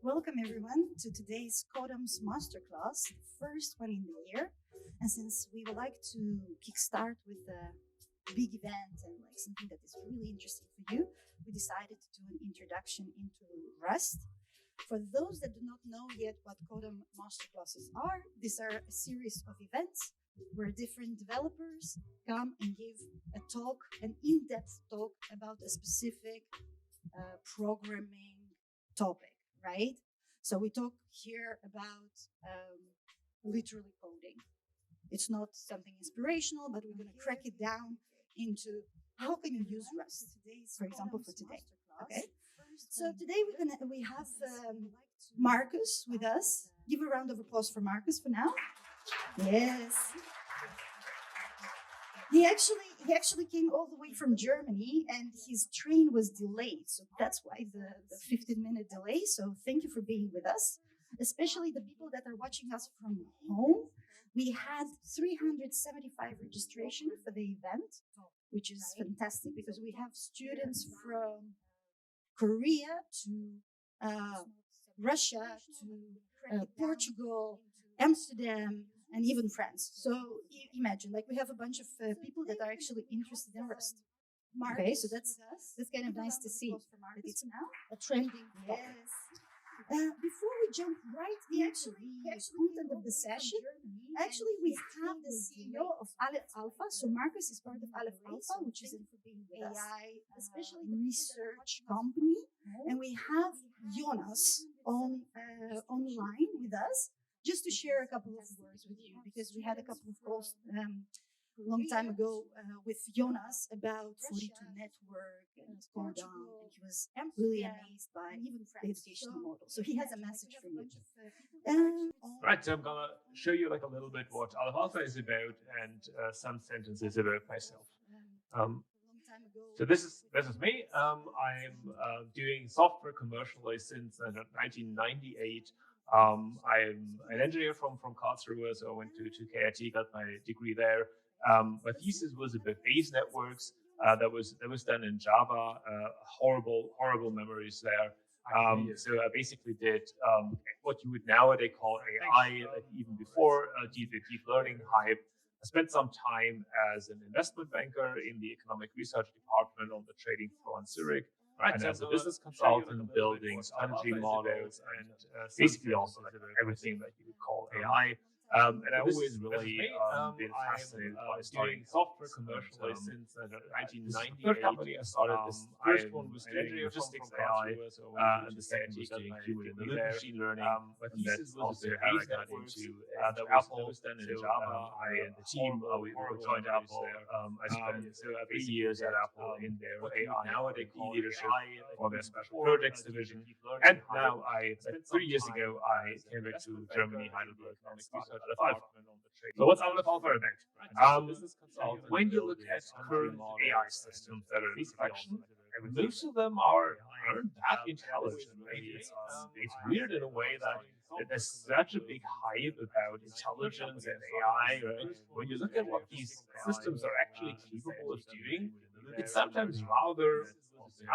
Welcome everyone to today's Codum's Masterclass, the first one in the year. And since we would like to kickstart with a big event and like something that is really interesting for you, we decided to do an introduction into Rust. For those that do not know yet what Codum Masterclasses are, these are a series of events where different developers come and give a talk, an in-depth talk about a specific programming topic. Right? So we talk here about literally coding. It's not something inspirational, but we're going to crack it down into how can you use Rust, for example, for today. Okay. So today we have Markus with us. Give a round of applause for Markus for now. Yes. He actually came all the way from Germany and his train was delayed. So that's why the 15-minute delay. So thank you for being with us, especially the people that are watching us from home. We had 375 registration for the event, which is fantastic because we have students from Korea to Russia to Portugal, Amsterdam, and even France. So imagine, like we have a bunch of people that are actually interested in Rust. Okay, so that's kind of nice to see that it's now a trending topic. Before we jump right into the content of the session, actually we have the CEO of Aleph Alpha. So Markus is part of Aleph Alpha, which is an AI research company, and we have Jonas online with us, just to share a couple of words with you, because we had a couple of calls a long time ago with Jonas about 42 Network and Codum, and he was really amazed by the educational model. So he has a message for you. Right, so I'm going to show you like a little bit what Aleph Alpha is about and some sentences about myself. So this is me. I'm doing software commercially since 1998. I'm an engineer from Karlsruhe, so I went to KIT, got my degree there. My thesis was about base networks. That was done in Java. Horrible memories there. So I basically did what you would nowadays call AI, like even before the deep learning hype. I spent some time as an investment banker in the economic research department on the trading floor in Zurich. Right, and as a business consultant, building strategy models and basically also like everything that you would call AI. And I always really been fascinated by starting software commercially since 1998. Third company I started, this first one was doing logistics AI, and the second was doing human machine learning. My thesis was also how I got into Apple, was done in Java. I and the team, we joined Apple. I spent 3 years at Apple in their AI nowadays leadership for their special projects division. And now 3 years ago, I came back to Germany, Heidelberg, and started Aleph Alpha. So what's Aleph Alpha about? When you look at current AI systems that are in production, most of them aren't that intelligent. Right? It's weird in a way that there's such a big hype about intelligence and AI. Right? When you look at what these systems are actually capable of doing, it's sometimes rather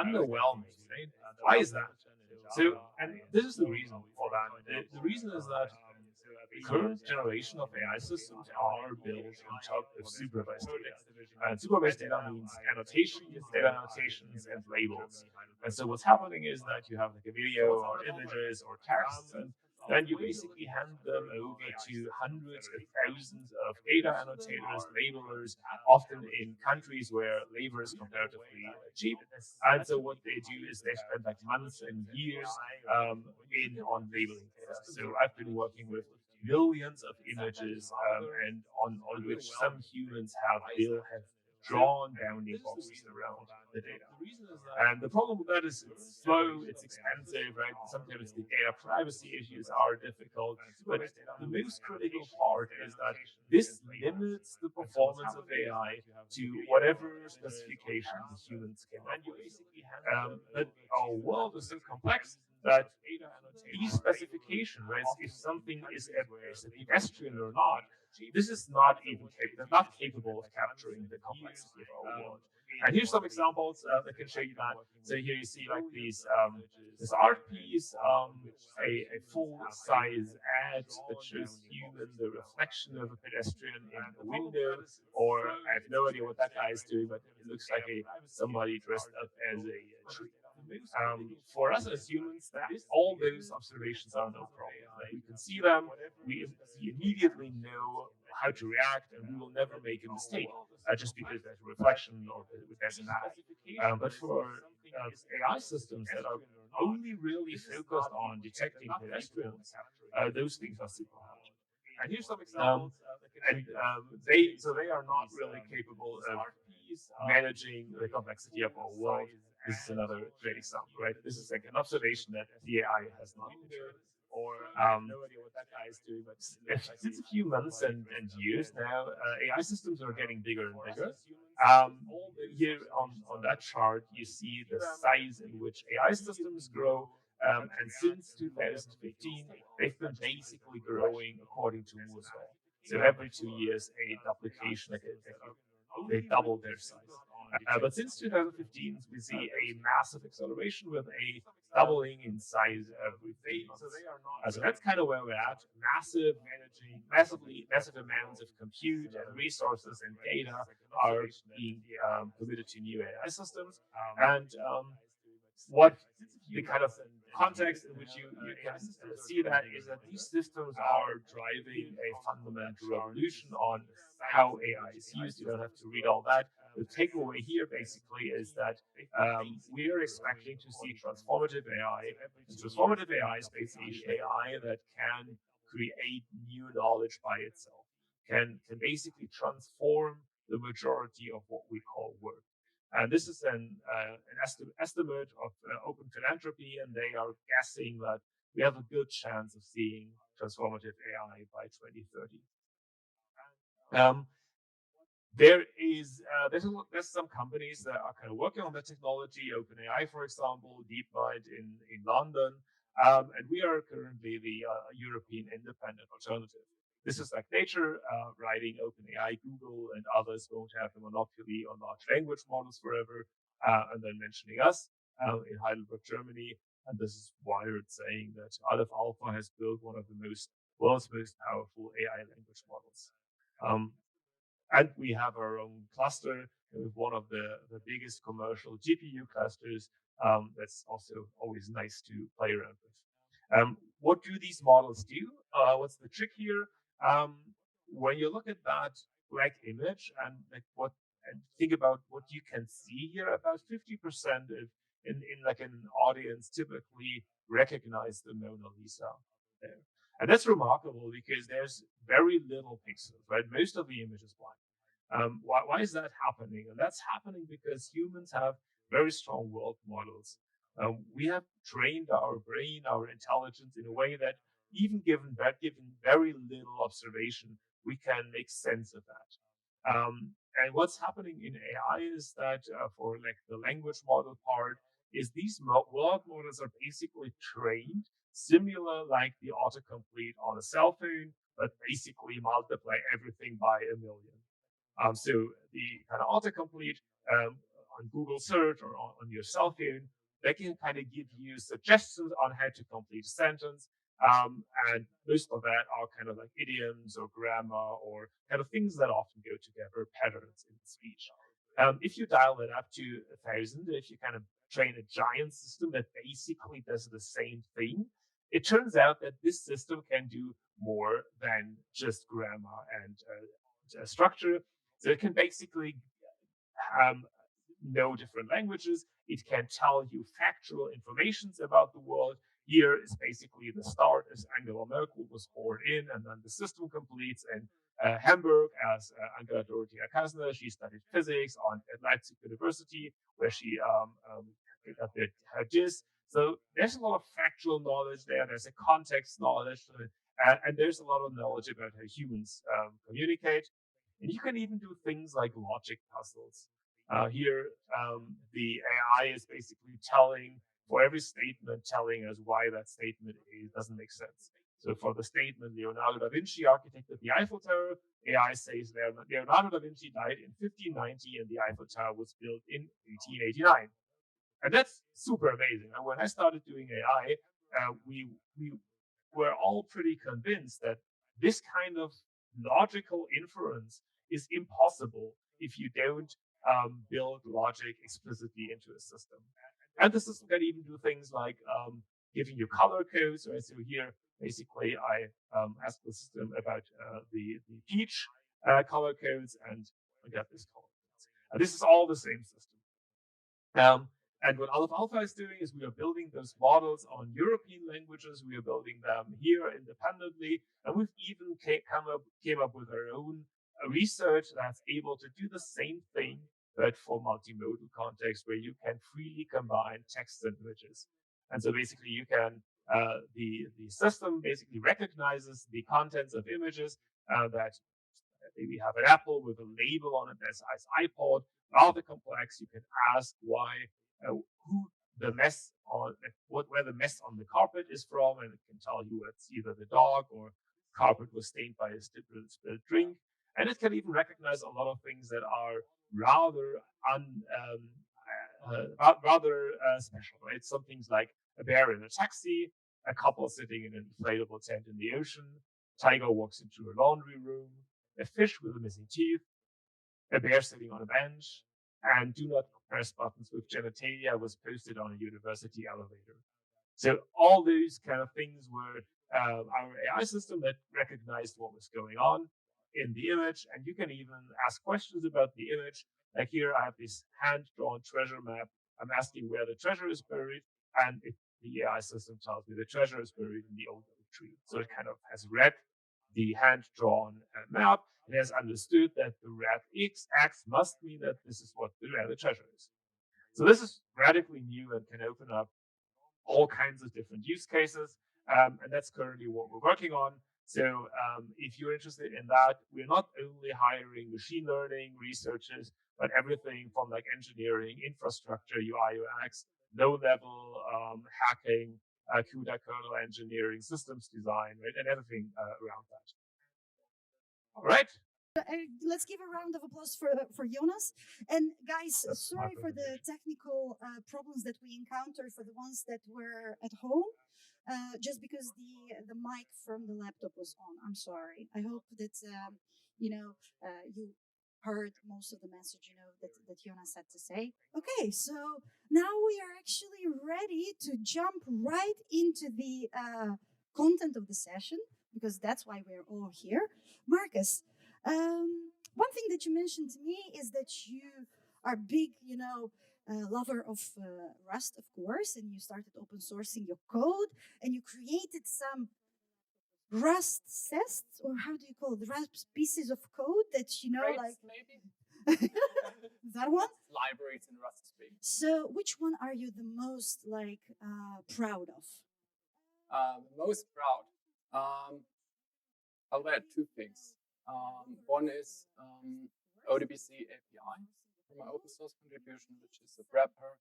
underwhelming. Right? Why is that? So, and this is the reason for that. The reason is that the current generation of AI systems are built on top of supervised data. And supervised data means annotations, data annotations, and labels. And so what's happening is that you have like a video or images or text, and then you basically hand them over to hundreds of thousands of data annotators, labelers, often in countries where labor is comparatively cheap. And so what they do is they spend like months and years on labeling data. So I've been working with millions of images and on which some humans have drawn bounding boxes around the data. And the problem with that is it's slow, it's expensive, right? Sometimes the data privacy issues are difficult. But the most critical part is that this limits the performance of AI to whatever specifications humans can do. But our world is so complex that these specifications, right, if something is a pedestrian or not, this is not even capable of capturing the complexity of our world. And here's some examples that can show you that. So here you see like this art piece, a full-size ad that shows you in the reflection of a pedestrian in a window, or I have no idea what that guy is doing, but it looks like somebody dressed up as a tree. For us as humans, all those observations are no problem. Like, we can see them, we immediately know how to react, and we will never make a mistake just because there's a reflection or there's an ad. But for AI systems that are only really focused on detecting pedestrians, those things are super hard. And here's some examples. They are not really capable of managing the complexity of our world. This is another great example, right? This is like an observation that the AI has not made. Or no idea what that guy is doing, but since a few months and years now, AI systems are getting bigger and bigger. Here on that chart, you see the size in which AI systems grow. And since 2015, they've been basically growing according to Moore's law. So every 2 years, a duplication, they double their size. But since 2015, we see a massive acceleration with a doubling in size every 3 months. So that's kind of where we're at. Massive amounts of compute and resources and data are being committed to new AI systems. And what the kind of context in which you can see that is that these systems are driving a fundamental revolution on how AI is used. You don't have to read all that. The takeaway here basically is that we are expecting to see transformative AI. And transformative AI is basically AI that can create new knowledge by itself, can basically transform the majority of what we call work. And this is an estimate of Open Philanthropy, and they are guessing that we have a good chance of seeing transformative AI by 2030. There's some companies that are kind of working on that technology. OpenAI, for example, DeepMind in London, and we are currently the European independent alternative. This is like Nature writing OpenAI, Google, and others won't have a monopoly on large language models forever, and then mentioning us in Heidelberg, Germany. And this is Wired saying that Aleph Alpha has built one of the world's most powerful AI language models. And we have our own cluster with one of the biggest commercial GPU clusters. That's also always nice to play around with. What do these models do? What's the trick here? When you look at that black image and think about what you can see here, about 50% in like an audience typically recognize the Mona Lisa there. And that's remarkable because there's very little pixels, right? Most of the image is black. Why is that happening? And that's happening because humans have very strong world models. We have trained our brain, our intelligence in a way that even given very little observation, we can make sense of that. And what's happening in AI is that for like the language model part, is these world models are basically trained similar like the autocomplete on a cell phone, but basically multiply everything by 1 million. So the kind of autocomplete on Google search or on your cell phone, they can kind of give you suggestions on how to complete a sentence. And most of that are kind of like idioms or grammar or kind of things that often go together, patterns in speech. If you dial that up to 1,000, if you kind of train a giant system that basically does the same thing, it turns out that this system can do more than just grammar and structure. So it can basically know different languages. It can tell you factual information about the world. Here is basically the start as Angela Merkel was born in, and then the system completes in Hamburg as Angela Dorothea Kasner. She studied physics at Leipzig University, where she got her GIS. So there's a lot of factual knowledge there. There's a context knowledge, and there's a lot of knowledge about how humans communicate. And you can even do things like logic puzzles. Here, the AI is basically for every statement, telling us why that statement doesn't make sense. So for the statement, Leonardo da Vinci architected the Eiffel Tower, AI says Leonardo da Vinci died in 1590 and the Eiffel Tower was built in 1889. And that's super amazing. And when I started doing AI, we were all pretty convinced that this kind of logical inference is impossible if you don't build logic explicitly into a system. And the system can even do things like giving you color codes. Right? So here, basically, I asked the system about the peach color codes, and I got this color codes. This is all the same system. And what Aleph Alpha is doing is we are building those models on European languages. We are building them here independently, and we've even came up with our own research that's able to do the same thing, but for multimodal context, where you can freely combine text and images. And so basically, you can the system basically recognizes the contents of images that maybe have an apple with a label on it that says iPod. Rather complex, you can ask why. Who the mess on where the mess on the carpet is from, and it can tell you it's either the dog or carpet was stained by a spilled drink. And it can even recognize a lot of things that are rather special, right? Some things like a bear in a taxi, a couple sitting in an inflatable tent in the ocean, tiger walks into a laundry room, a fish with a missing teeth, a bear sitting on a bench, and do not press buttons with genitalia was posted on a university elevator. So all these kind of things were our AI system that recognized what was going on in the image, and you can even ask questions about the image. Like here, I have this hand-drawn treasure map. I'm asking where the treasure is buried, and the AI system tells me the treasure is buried in the old oak tree. So it kind of has read the hand-drawn map. It has understood that the red X must mean that this is where the treasure is. So this is radically new and can open up all kinds of different use cases. And that's currently what we're working on. So if you're interested in that, we're not only hiring machine learning researchers, but everything from like engineering, infrastructure, UI, UX, low-level hacking, CUDA kernel engineering, systems design, right, and everything around that. All right. Let's give a round of applause for Jonas. And guys, sorry for the technical problems that we encountered for the ones that were at home. Just because the mic from the laptop was on. I'm sorry. I hope that you heard most of the message that Jonas had to say. Okay, so now we are actually ready to jump right into the content of the session, because that's why we're all here. Markus, one thing that you mentioned to me is that you are big, lover of Rust, of course, and you started open sourcing your code, and you created some Rust tests, or how do you call it, Rust pieces of code that maybe that one libraries in Rust speak. So, which one are you the most proud of? Most proud. I'll add two things. One is ODBC API from my open source contribution, which is a wrapper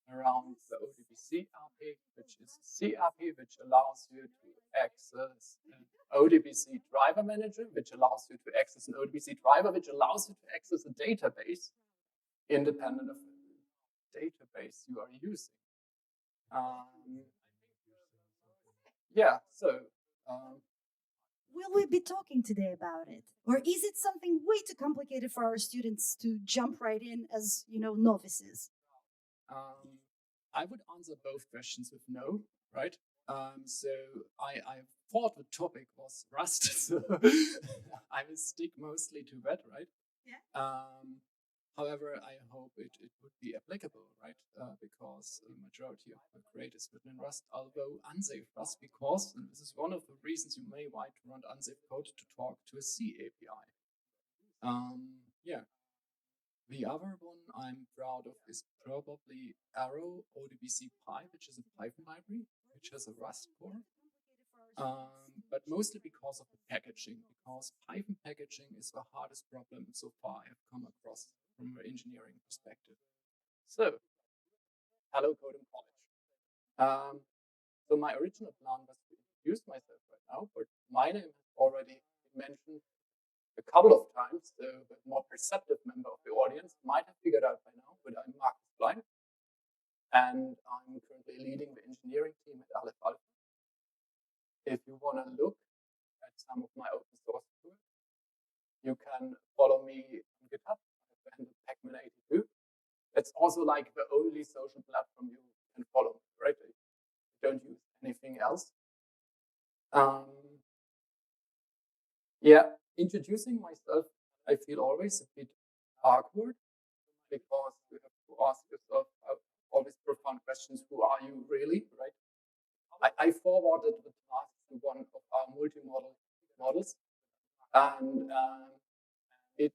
around the ODBC API, which is a C API, which allows you to access an ODBC driver manager, which allows you to access an ODBC driver, which allows you to access a database independent of the database you are using. Will we be talking today about it? Or is it something way too complicated for our students to jump right in as, novices? I would answer both questions with no, right? So I thought the topic was Rust, so I will stick mostly to that, right? Yeah. However, I hope it would be applicable, right? Because the majority of the code is written in Rust, although unsafe Rust, because, and this is one of the reasons you may want to run unsafe code to talk to a C API. The other one I'm proud of is probably Arrow ODBC Py, which is a Python library, which has a Rust core. But mostly because of the packaging, because Python packaging is the hardest problem so far I've come across from an engineering perspective. So, hello, Code in College. So my original plan was to introduce myself right now, but my name has already been mentioned a couple of times. So the more perceptive member of the audience might have figured out by now, but I'm Markus Klein, and I'm currently leading the engineering team at Aleph Alpha. If you want to look at some of my open source tools, you can follow me on GitHub. I have the Pacman82. It's also like the only social platform you can follow, right? You don't use anything else. Yeah, introducing myself, I feel always a bit awkward because you have to ask yourself all these profound questions. Who are you really, right? I forwarded the task to one of our multi-model models, and it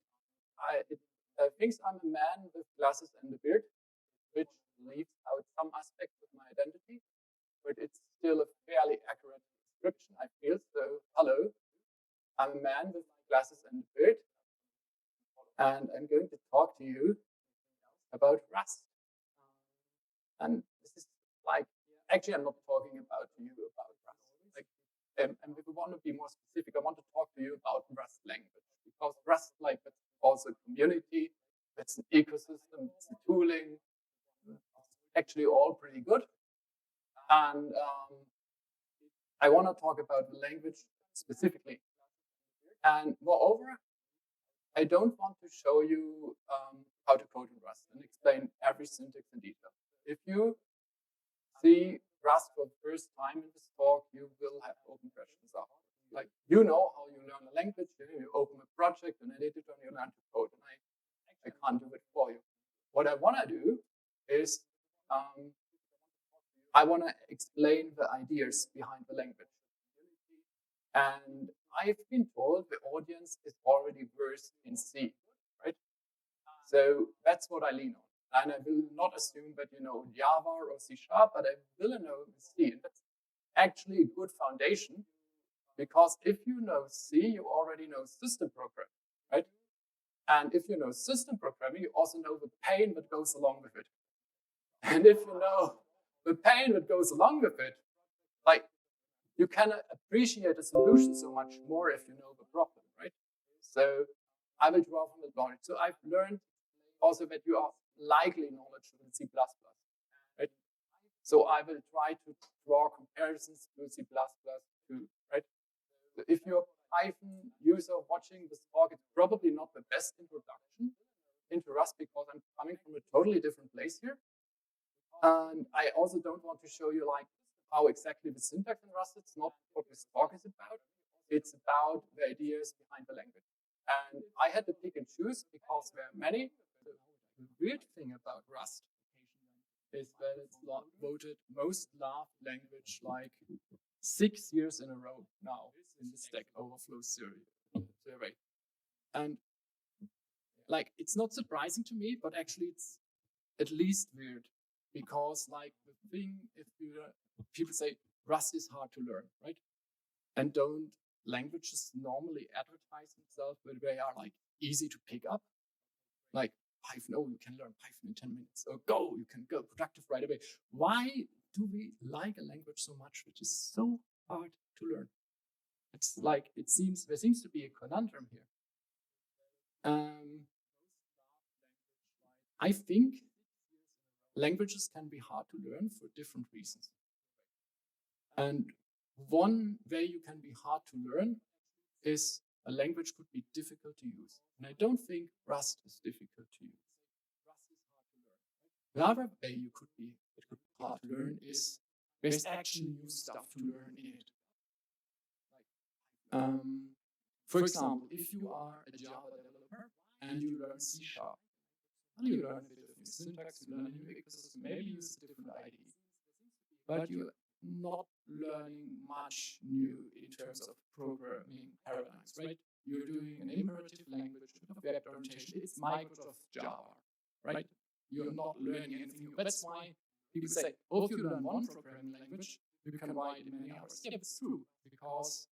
thinks I'm a man with glasses and a beard, which leaves out some aspects of my identity, but it's still a fairly accurate description, I feel. So, hello, I'm a man with glasses and a beard, and I'm going to talk to you about Rust. And this is like, actually, I'm not talking about you about Rust. Like, and if we want to be more specific, I want to talk to you about Rust language, because Rust, like, that's also a community, it's an ecosystem, it's a tooling, actually all pretty good. And I want to talk about the language specifically. And moreover, I don't want to show you how to code in Rust and explain every syntax in detail. If you see Rust for the first time in this talk, you will have open questions after. Like, you know how you learn a language, you open a project, an editor, and you learn to code, and I can't do it for you. What I want to do is I want to explain the ideas behind the language. And I've been told the audience is already versed in C, right? So that's what I lean on. And I will not assume that you know Java or C#, but I will know C. And that's actually a good foundation, because if you know C, you already know system programming, right? And if you know system programming, you also know the pain that goes along with it. And if you know the pain that goes along with it, like, you can appreciate the solution so much more if you know the problem, right? So I will draw from the knowledge. So I've learned also that you are likely knowledgeable in C++, right? So I will try to draw comparisons to C++ too, right? So if you're a Python user watching this talk, it's probably not the best introduction into Rust, because I'm coming from a totally different place here. And I also don't want to show you like how exactly the syntax in Rust, it's not what this talk is about. It's about the ideas behind the language. And I had to pick and choose because there are many. The weird thing about Rust is that it's voted most loved language like 6 years in a row now in the Stack Overflow survey. And like, it's not surprising to me, but actually it's at least weird, because like the thing, if people say Rust is hard to learn, right? And don't languages normally advertise themselves where they are like easy to pick up? Like Python, oh, you can learn Python in 10 minutes. Or Go, you can go productive right away. Why do we like a language so much which is so hard to learn? It's like, there seems to be a conundrum here. I think languages can be hard to learn for different reasons. And one way you can be hard to learn is a language could be difficult to use. And I don't think Rust is difficult to use. The other way it could be hard to learn is there's actually new stuff to learn in it. For example, if you are a Java developer and you learn C#, and you learn a bit of syntax, you learn a new ecosystem, maybe you use a different IDE, but you're not learning much new in terms of programming paradigms, right? You're doing an imperative language of web orientation. It's Microsoft Java, right? You're not learning anything new. That's why people say, oh, if you learn one programming language, you can write it in many hours. Yeah, it's true, because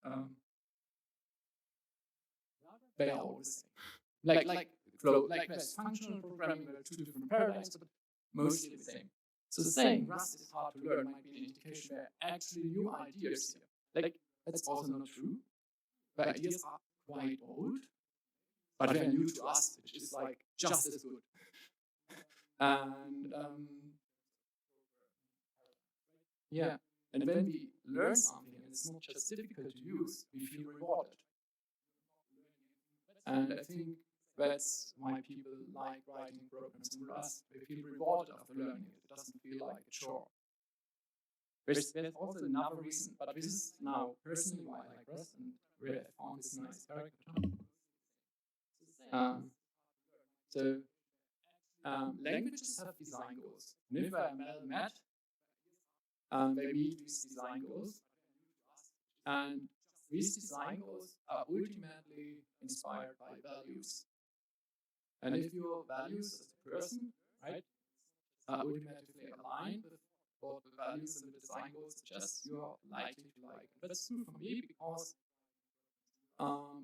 they are all the same. Like there's functional programming, there are two different paradigms, but mostly the same. So saying Rust is hard to learn might be an indication there are actually new ideas here. Like, that's also not true. The ideas are quite old, but they're new to us, which is like just as good. And yeah, and when we learn something and it's not just difficult to use, we feel rewarded. And I think that's why people like writing programs in Rust. They feel rewarded after learning it. It doesn't feel like a chore. There's also another reason, but this is now personally why I like Rust and where I found this nice character. Languages have design goals. And if I'm well met, they meet these design goals. And these design goals are ultimately inspired by values. And if your values as a person, right, are ultimately aligned with what the values and the design goals suggest, you're likely to like it. That's true for me because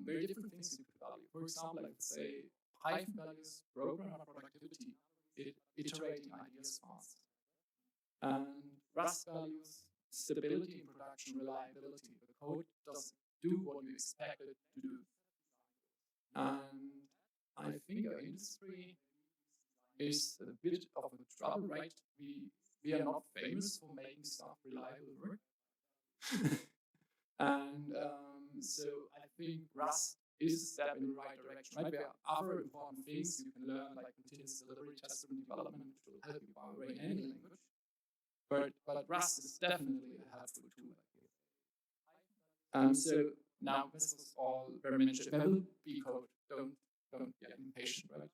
there are different things you could value. For example, I would say Python values programmer productivity, iterating ideas fast. And Rust values stability in production, reliability. The code does do what you expect it to do. And I think our industry is a bit of a trouble, right? We are not famous for making stuff reliable work. And so I think Rust is a step in the right direction, right? There are other important things you can learn, like continuous delivery, test-driven development, which will help you power in any language. But Rust is definitely a helpful tool. So now this was all very mentioned. There will be code. Don't get impatient, right?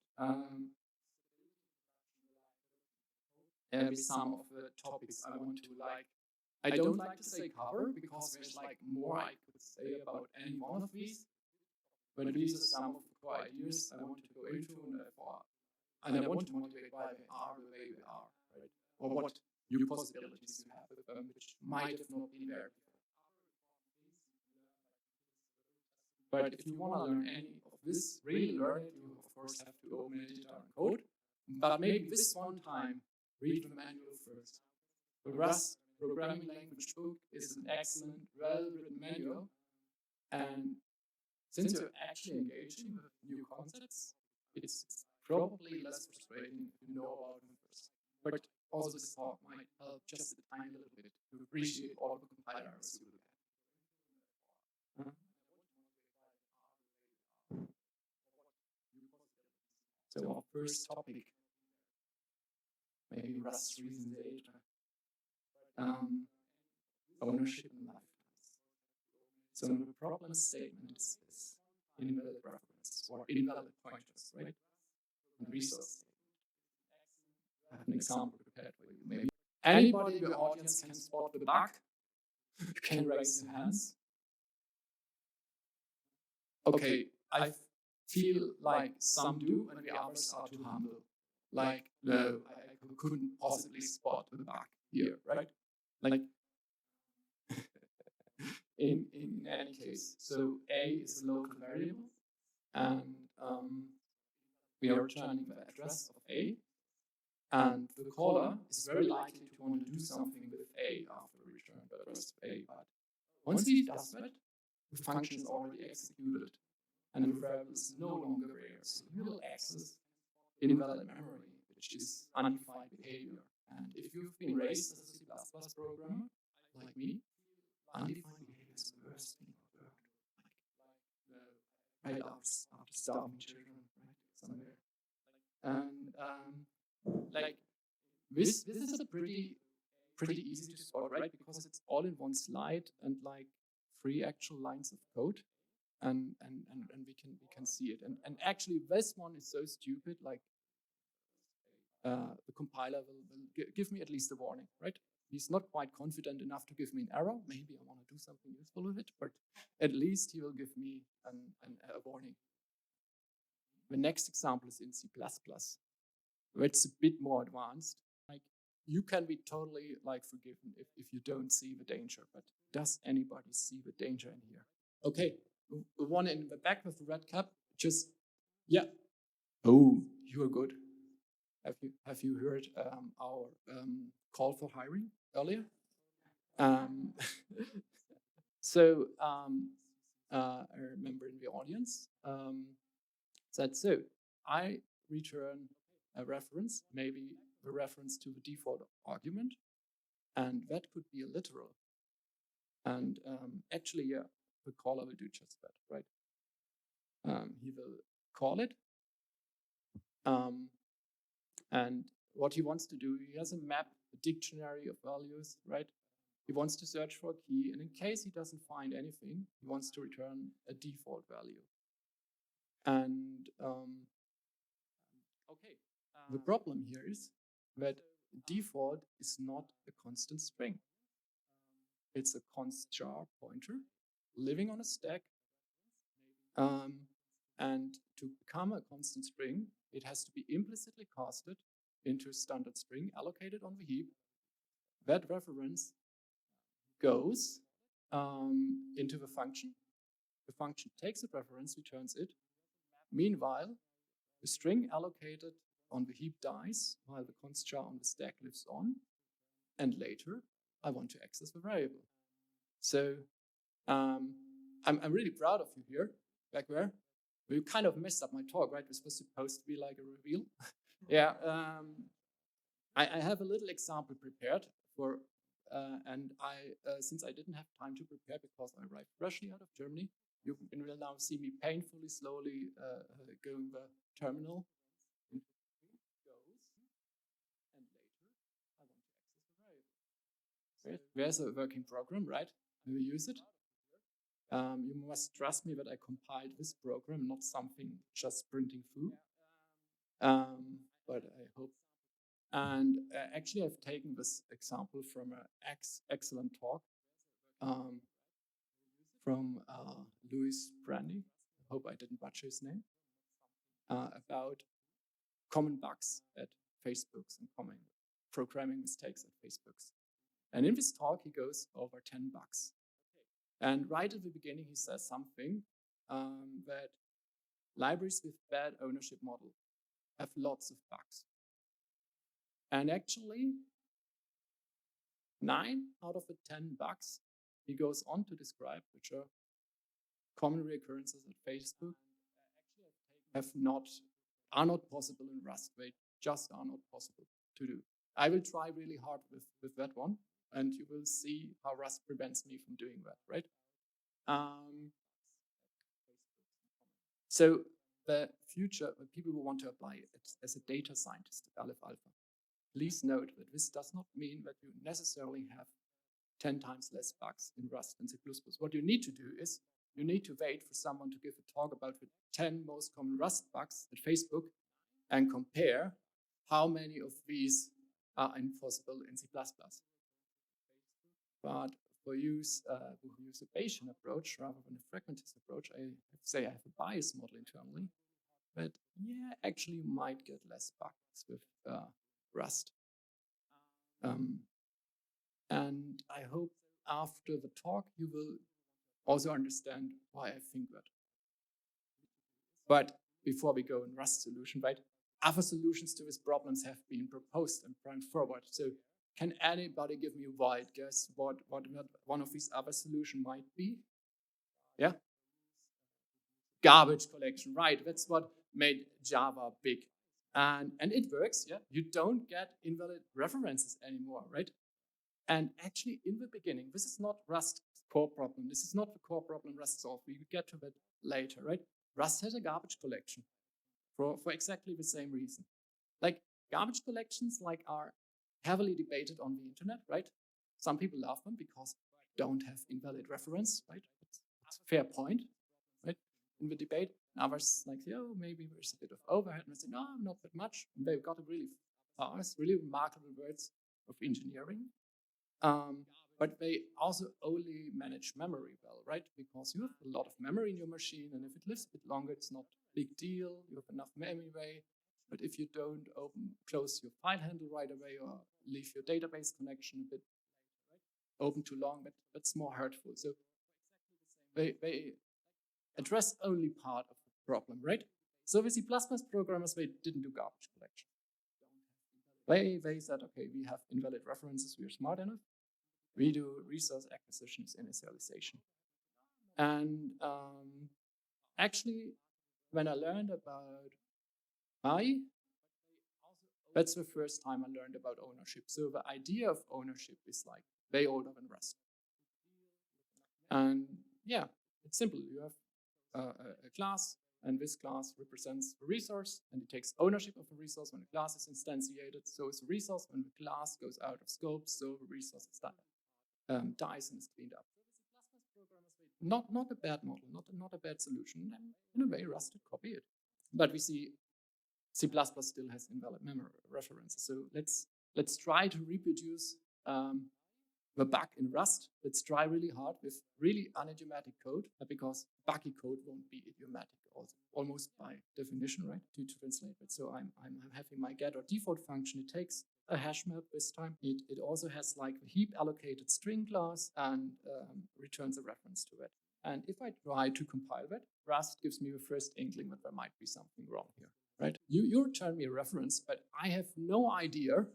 Every some of the topics I want to like. I don't like to say cover because there's like more I could say about any one of these. But these are some of the core ideas I want to go into, and I want to motivate why they are the way they are, right? Or what new possibilities you have with them, which might have not been there before. But if you want to learn any of this, really learn it, you of course have to open editor and code. But maybe this one time, read the manual first. The Rust programming language book is an excellent, well-written manual. And since you're actually engaging with new concepts, it's probably less frustrating if you know about them first. But also this talk might help just a tiny little bit to appreciate all the compiler errors you will get. So our first topic, maybe Rust reasons later, ownership and lifetimes. So the problem statement is this: invalid reference or invalid pointers, right? And resource statement. I have an example prepared for you. Maybe anybody in the audience can spot the bug. You can raise your hands. Okay, I feel like some do, and the others are too humble. Like, no, I couldn't possibly spot the bug here, right? Like, in any case, so A is a local variable, and we are returning the address of A, and the caller is very likely to want to do something with A after we return the address of A, but once he does that, the function is already executed, and the variable is no longer there, so we will access invalid memory, which is undefined behavior. And if you've been raised as a C++ programmer, like me, undefined behavior is the worst thing in the world. Right after starving children, right, somewhere. And like this is a pretty easy to spot, right? Because it's all in one slide and like 3 actual lines of code, and we can see it. And actually, this one is so stupid, like. The compiler will give me at least a warning, right? He's not quite confident enough to give me an error. Maybe I want to do something useful with it, but at least he will give me a warning. The next example is in C++, where it's a bit more advanced. Like, you can be totally like forgiven if you don't see the danger, but does anybody see the danger in here? Okay, the one in the back with the red cap, just, yeah. Oh, you are good. Have you heard our call for hiring earlier? So I remember in the audience said, so I return a reference, maybe a reference to the default argument, and that could be a literal. And actually, yeah, the caller will do just that, right? He will call it. And what he wants to do, he has a map, a dictionary of values, right? He wants to search for a key, and in case he doesn't find anything, he wants to return a default value. And the problem here is that default is not a constant string. It's a const jar pointer living on a stack. And to become a constant string, it has to be implicitly casted into a standard string allocated on the heap. That reference goes into the function. The function takes the reference, returns it. Meanwhile, the string allocated on the heap dies while the const jar on the stack lives on. And later, I want to access the variable. So I'm really proud of you here, back there. You kind of messed up my talk, right? This was supposed to be like a reveal. Yeah, I have a little example prepared for, and since I didn't have time to prepare because I arrived freshly out of Germany, you will now see me painfully, slowly going the terminal. And later, I want to access the variable. There's a working program, right? We will use it. You must trust me that I compiled this program, not something just printing foo. But I hope. And actually, I've taken this example from an excellent talk from Louis Brandy. I hope I didn't butcher his name. About common bugs at Facebooks and common programming mistakes at Facebooks. And in this talk, he goes over 10 bugs. And right at the beginning, he says something that libraries with bad ownership model have lots of bugs. And actually, 9 out of the 10 bugs he goes on to describe, which are common recurrences at Facebook, are not possible in Rust. They just are not possible to do. I will try really hard with that one, and you will see how Rust prevents me from doing that, right? So the future, people who want to apply it as a data scientist at Aleph Alpha, please note that this does not mean that you necessarily have 10 times less bugs in Rust than C++. What you need to do is you need to wait for someone to give a talk about the 10 most common Rust bugs at Facebook and compare how many of these are enforceable in C++. But for who use a Bayesian approach rather than a fragmentist approach, I say I have a bias model internally. But yeah, actually you might get less bugs with Rust. And I hope after the talk you will also understand why I think that. But before we go in Rust solution, right? Other solutions to these problems have been proposed and brought forward. So can anybody give me a wild guess what one of these other solutions might be? Yeah? Garbage collection, right? That's what made Java big. And it works, yeah? You don't get invalid references anymore, right? And actually, in the beginning, this is not Rust's core problem. This is not the core problem Rust solved. We will get to that later, right? Rust has a garbage collection for exactly the same reason. Like, garbage collections are heavily debated on the internet, right? Some people love them because they don't have invalid reference, right? It's a fair point, right? In the debate, others maybe there's a bit of overhead, and they say, no, not that much. And they've got a really fast, really remarkable words of engineering. But they also only manage memory well, right? Because you have a lot of memory in your machine, and if it lives a bit longer, it's not a big deal. You have enough memory. But if you don't close your file handle right away or leave your database connection a bit open too long, that's more hurtful. So they address only part of the problem, right? So with C++ programmers, they didn't do garbage collection. They said, okay, we have invalid references, we are smart enough. We do resource acquisitions initialization. And actually, when I learned about MAI, that's the first time I learned about ownership. So the idea of ownership is like way older than Rust. And yeah, it's simple. You have a class, and this class represents a resource, and it takes ownership of the resource when the class is instantiated. So is a resource when the class goes out of scope, so the resource is dies and is cleaned up. Not a bad model, not a bad solution. In a way, Rust could copy it. But we see C++ still has invalid memory references. So let's try to reproduce the bug in Rust. Let's try really hard with really unidiomatic code, because buggy code won't be idiomatic, also, almost by definition, right? To translate it. So I'm having my get or default function. It takes a hash map this time. It also has like the heap allocated string class and returns a reference to it. And if I try to compile that, Rust gives me the first inkling that there might be something wrong here, right? You return me a reference, but I have no idea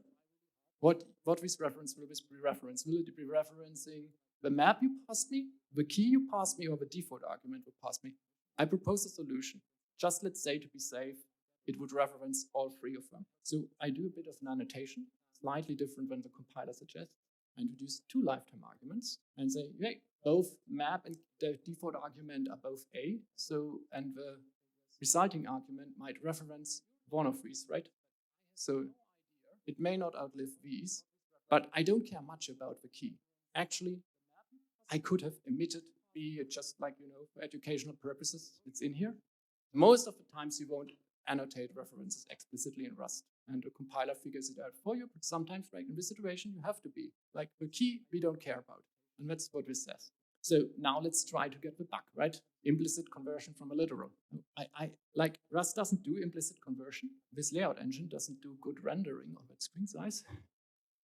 what this reference will be referenced. Will it be referencing the map you passed me, the key you passed me, or the default argument you passed me? I propose a solution. Just let's say, to be safe, it would reference all three of them. So I do a bit of an annotation, slightly different than the compiler suggests. I introduce two lifetime arguments and say, hey, both map and the default argument are both A. So, and the resulting argument might reference one of these, right? So it may not outlive these, but I don't care much about the key. Actually, I could have omitted B just like, for educational purposes, it's in here. Most of the times you won't annotate references explicitly in Rust, and the compiler figures it out for you, but sometimes, right, in this situation, you have to be. Like, the key we don't care about, and that's what this says. So now let's try to get the bug, right? Implicit conversion from a literal. I like, Rust doesn't do implicit conversion. This layout engine doesn't do good rendering of its screen size.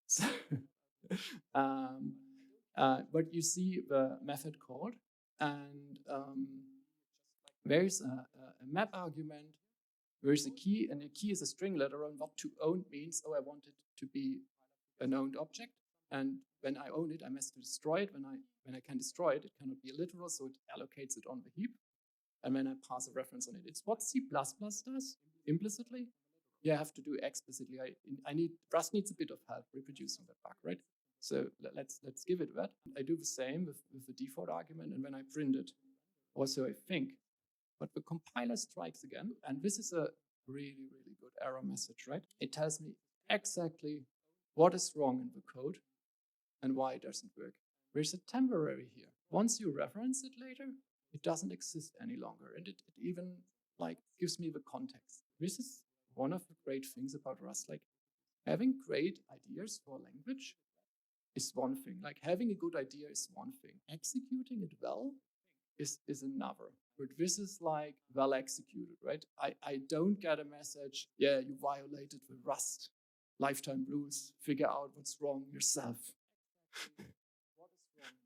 So, but you see the method called, and there's a map argument, there's a key, and the key is a string literal, and what to own means, I want it to be an owned object, and when I own it, I must destroy it. When I can destroy it, it cannot be a literal, so it allocates it on the heap, and then I pass a reference on it. It's what C++ does implicitly. You have to do explicitly. Rust needs a bit of help reproducing that bug, right? So let's give it that. I do the same with the default argument, and when I print it, also I think. But the compiler strikes again, and this is a really, really good error message, right? It tells me exactly what is wrong in the code and why it doesn't work. There's a temporary here. Once you reference it later, it doesn't exist any longer, and it even like gives me the context. This is one of the great things about Rust. Like, having great ideas for language is one thing. Like, having a good idea is one thing. Executing it well is another. But this is like well executed, right? I don't get a message, yeah, you violated the Rust lifetime rules, figure out what's wrong yourself.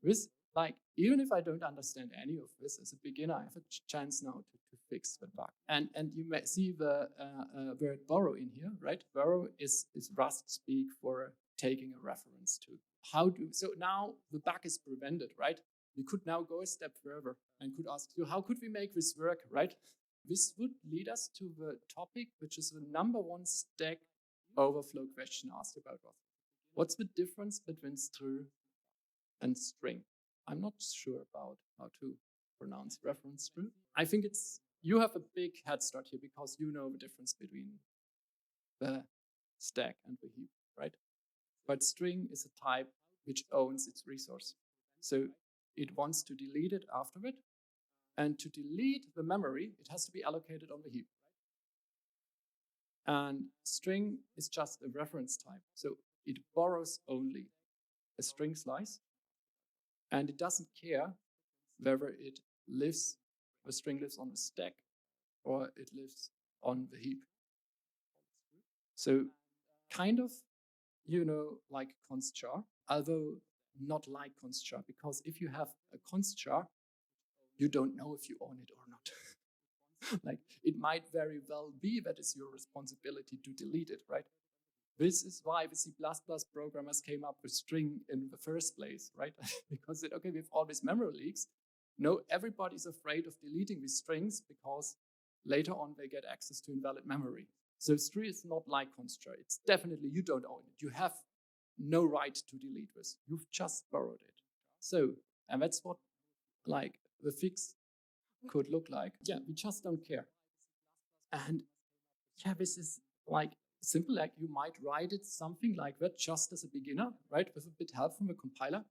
This, like, even if I don't understand any of this as a beginner, I have a chance now to fix the bug. And you may see the word borrow in here, right? Borrow is Rust speak for taking a reference to. So now the bug is prevented, right? We could now go a step further and could ask, so how could we make this work, right? This would lead us to the topic, which is the number one Stack Overflow question asked about Rust. What's the difference between str and string? I'm not sure about how to pronounce reference str. I think you have a big head start here because you know the difference between the stack and the heap, right? But string is a type which owns its resource. So it wants to delete it after it. And to delete the memory, it has to be allocated on the heap. And string is just a reference type. So it borrows only a string slice. And it doesn't care whether the string lives on the stack or it lives on the heap. So kind of, like const char, although not like const char, because if you have a const char, you don't know if you own it or not. Like, it might very well be that it's your responsibility to delete it, right? This is why the C++ programmers came up with string in the first place, right? Because okay, we have all these memory leaks. No, everybody's afraid of deleting these strings because later on they get access to invalid memory. So string is not like constraint. It's definitely, you don't own it. You have no right to delete this. You've just borrowed it. So, and that's what like the fix could look like. Yeah, we just don't care. And yeah, this is like simple, like you might write it something like that just as a beginner, right? With a bit help from a compiler.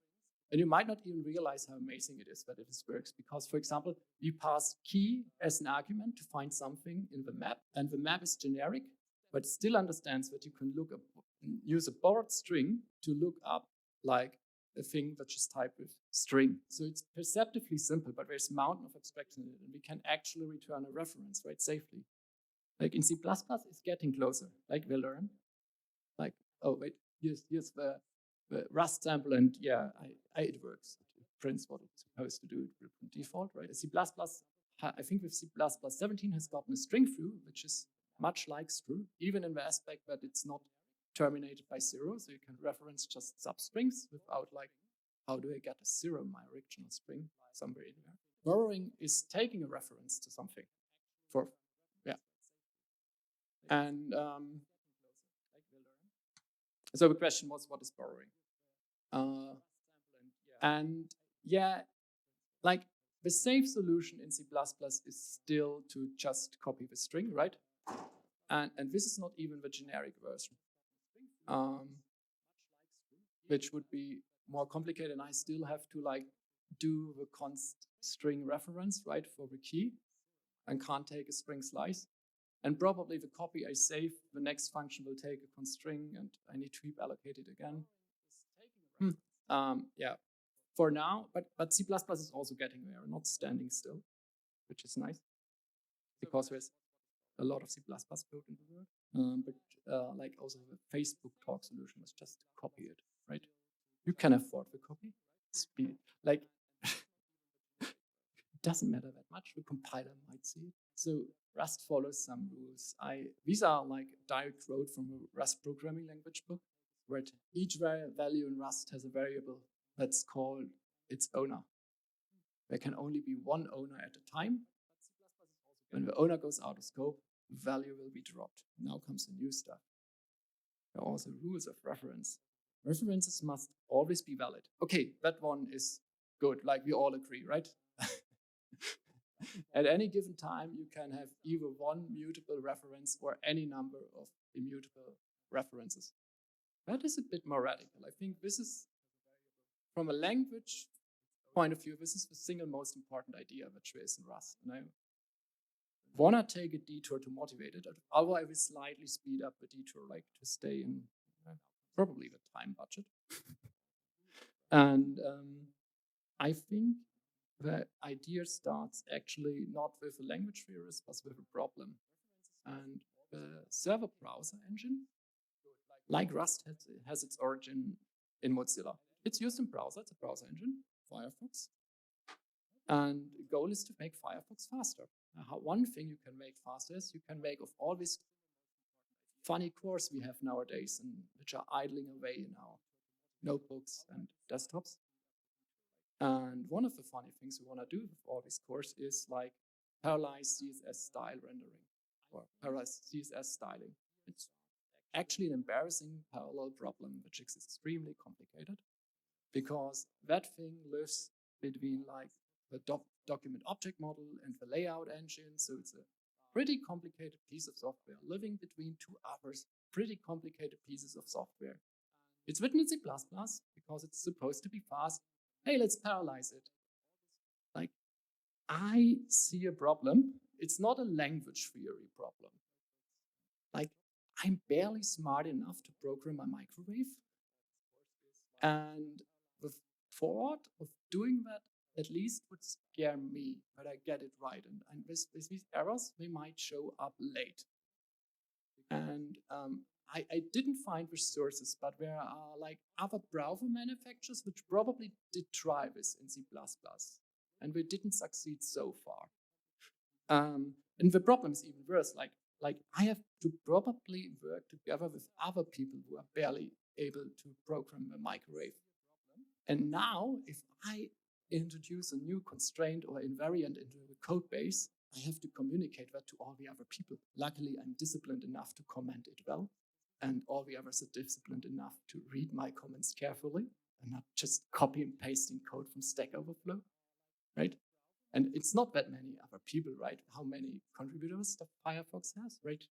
And you might not even realize how amazing it is that this works. Because, for example, we pass key as an argument to find something in the map. And the map is generic, but still understands that you can look up, use a borrowed string to look up like a thing that is typed with string. So it's perceptively simple, but there's a mountain of abstraction in it. And we can actually return a reference, right, safely. Like in C++, it's getting closer. Like we learn, like, oh, wait, here's the Rust sample, and yeah, it works. It prints what it's supposed to do. It will print default, right? C++, I think with C++ 17 has gotten a string through, which is much like stru, even in the aspect that it's not terminated by 0, so you can reference just substrings without like, how do I get a 0 in my original string somewhere in there? Borrowing is taking a reference to something for, yeah. And so the question was, what is borrowing? And yeah, like the safe solution in C++ is still to just copy the string, right? And this is not even the generic version, which would be more complicated. And I still have to like do the const string reference, right, for the key, and can't take a string slice. And probably the copy I save, the next function will take a const string, and I need to heap allocate it again. Yeah, for now, but C++ is also getting there, not standing still, which is nice, because there's a lot of C++ code in the world. But like also the Facebook talk solution was just copy it, right? You can afford the copy. Like, it doesn't matter that much. The compiler might see it. So Rust follows some rules. These are like direct quote from a Rust programming language book, where each value in Rust has a variable that's called its owner. There can only be one owner at a time. When the owner goes out of scope, the value will be dropped. Now comes the new stuff. There are also rules of reference. References must always be valid. Okay, that one is good, like we all agree, right? At any given time, you can have either one mutable reference or any number of immutable references. That is a bit more radical. I think this is, from a language point of view, this is the single most important idea which there is in Rust. And I want to take a detour to motivate it. Otherwise, I will slightly speed up the detour, like to stay in probably the time budget. And I think the idea starts actually not with a language theorist, but with a problem. And the server browser engine, like Rust, has its origin in Mozilla. It's used in browser, it's a browser engine, Firefox. And the goal is to make Firefox faster. One thing you can make faster is you can make of all these funny cores we have nowadays, and which are idling away in our notebooks and desktops. And one of the funny things we want to do with all these cores is like parallelized CSS style rendering or parallelized CSS styling. It's actually an embarrassing parallel problem, which is extremely complicated, because that thing lives between like the document object model and the layout engine. So it's a pretty complicated piece of software living between two others, pretty complicated pieces of software. It's written in C++ because it's supposed to be fast. Hey, let's parallelize it. Like, I see a problem. It's not a language theory problem. Like, I'm barely smart enough to program a microwave. And the thought of doing that at least would scare me, but I get it right. And with these errors, they might show up late. And I didn't find resources, but there are like other browser manufacturers which probably did try this in C++, and we didn't succeed so far. And the problem is even worse. Like like I have to probably work together with other people who are barely able to program a microwave. And now, if I introduce a new constraint or invariant into the code base, I have to communicate that to all the other people. Luckily, I'm disciplined enough to comment it well, and all the others are disciplined enough to read my comments carefully and not just copy and pasting code from Stack Overflow, right? And it's not that many other people, right? How many contributors that Firefox has, right?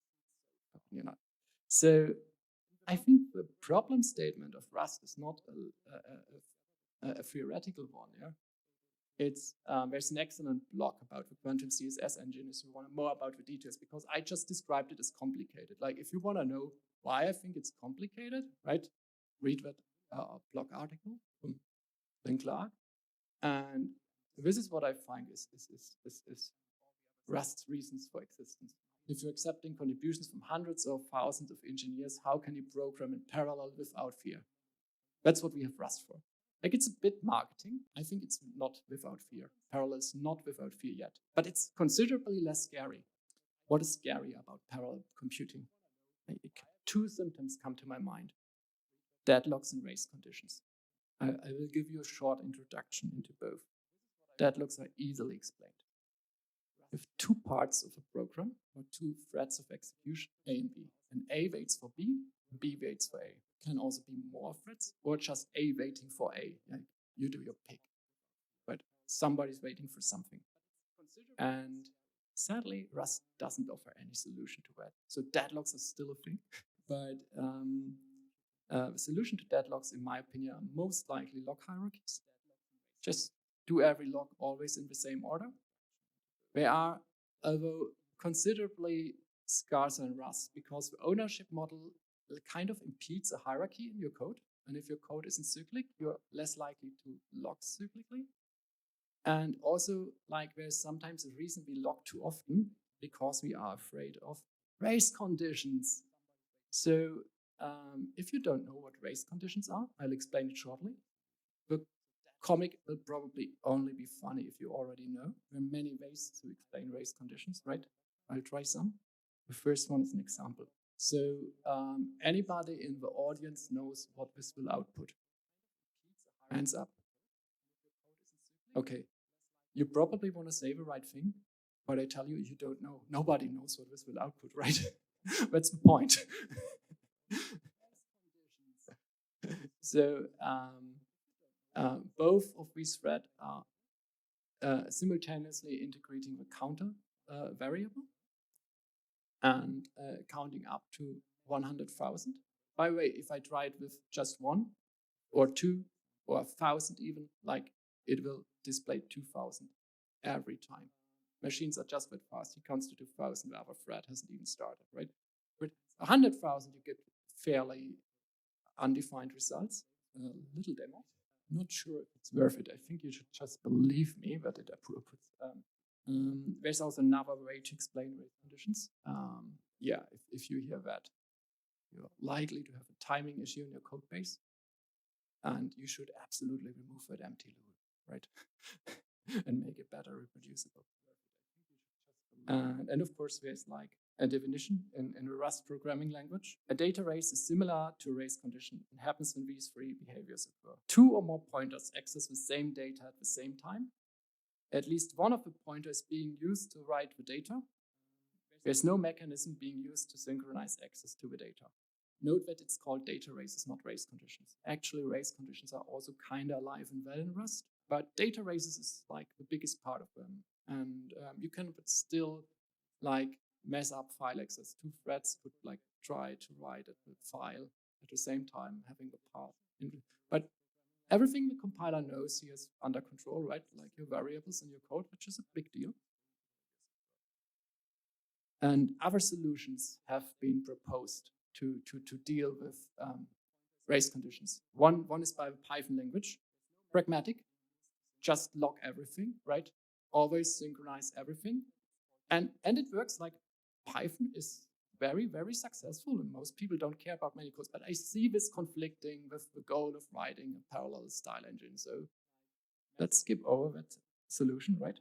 You know. So I think the problem statement of Rust is not a theoretical one. Yeah, it's there's an excellent blog about the quantum CSS engine if you want to know more about the details, because I just described it as complicated. Like if you want to know why I think it's complicated, right? Read that blog article from Lynn Clark, and this is what I find is Rust's reasons for existence. If you're accepting contributions from hundreds or thousands of engineers, how can you program in parallel without fear? That's what we have Rust for. Like, it's a bit marketing. I think it's not without fear. Parallel is not without fear yet, but it's considerably less scary. What is scary about parallel computing? Two symptoms come to my mind: deadlocks and race conditions. I will give you a short introduction into both. Deadlocks are easily explained. If two parts of a program or two threads of execution, A and B, and A waits for B, B waits for A. Can also be more threads or just A waiting for A. Like, you do your pick, but somebody's waiting for something. And sadly, Rust doesn't offer any solution to that. So deadlocks are still a thing, but the solution to deadlocks, in my opinion, are most likely lock hierarchies. Just do every lock always in the same order. They are, although considerably scarcer in Rust, because the ownership model kind of impedes a hierarchy in your code. And if your code isn't cyclic, you're less likely to lock cyclically. And also, like, there's sometimes a reason we lock too often because we are afraid of race conditions. So if you don't know what race conditions are, I'll explain it shortly. The comic will probably only be funny if you already know. There are many ways to explain race conditions, right? I'll try some. The first one is an example. So anybody in the audience knows what this will output? Hands up. Okay. You probably want to say the right thing, but I tell you, you don't know. Nobody knows what this will output, right? That's the point. So both of these threads are simultaneously integrating the counter variable and counting up to 100,000. By the way, if I try it with just one or two or 1,000 even, like, it will display 2,000 every time. Machines are just that fast. He counts to 2,000, the other thread hasn't even started, right? With 100,000, you get fairly undefined results. A little demo. I'm not sure if it's worth it. I think you should just believe me that it approves. There's also another way to explain race conditions. Yeah, if you hear that, you're likely to have a timing issue in your code base, and you should absolutely remove that empty loop, right? And make it better reproducible. And of course, there's like a definition in a Rust programming language. A data race is similar to a race condition and happens when these three behaviors occur. Two or more pointers access the same data at the same time. At least one of the pointers being used to write the data. There's no mechanism being used to synchronize access to the data. Note that it's called data races, not race conditions. Actually, race conditions are also kind of alive and well in Rust, but data races is like the biggest part of them. And you can still like mess up file access. Two threads could like try to write the file at the same time, having the path. But everything the compiler knows he has under control, right? Like your variables in your code, which is a big deal. And other solutions have been proposed to deal with race conditions. One is by the Python language, pragmatic, just lock everything, right? Always synchronize everything. And it works. Like, Python is very, very successful, and most people don't care about many codes, but I see this conflicting with the goal of writing a parallel style engine. So let's skip over that solution, right?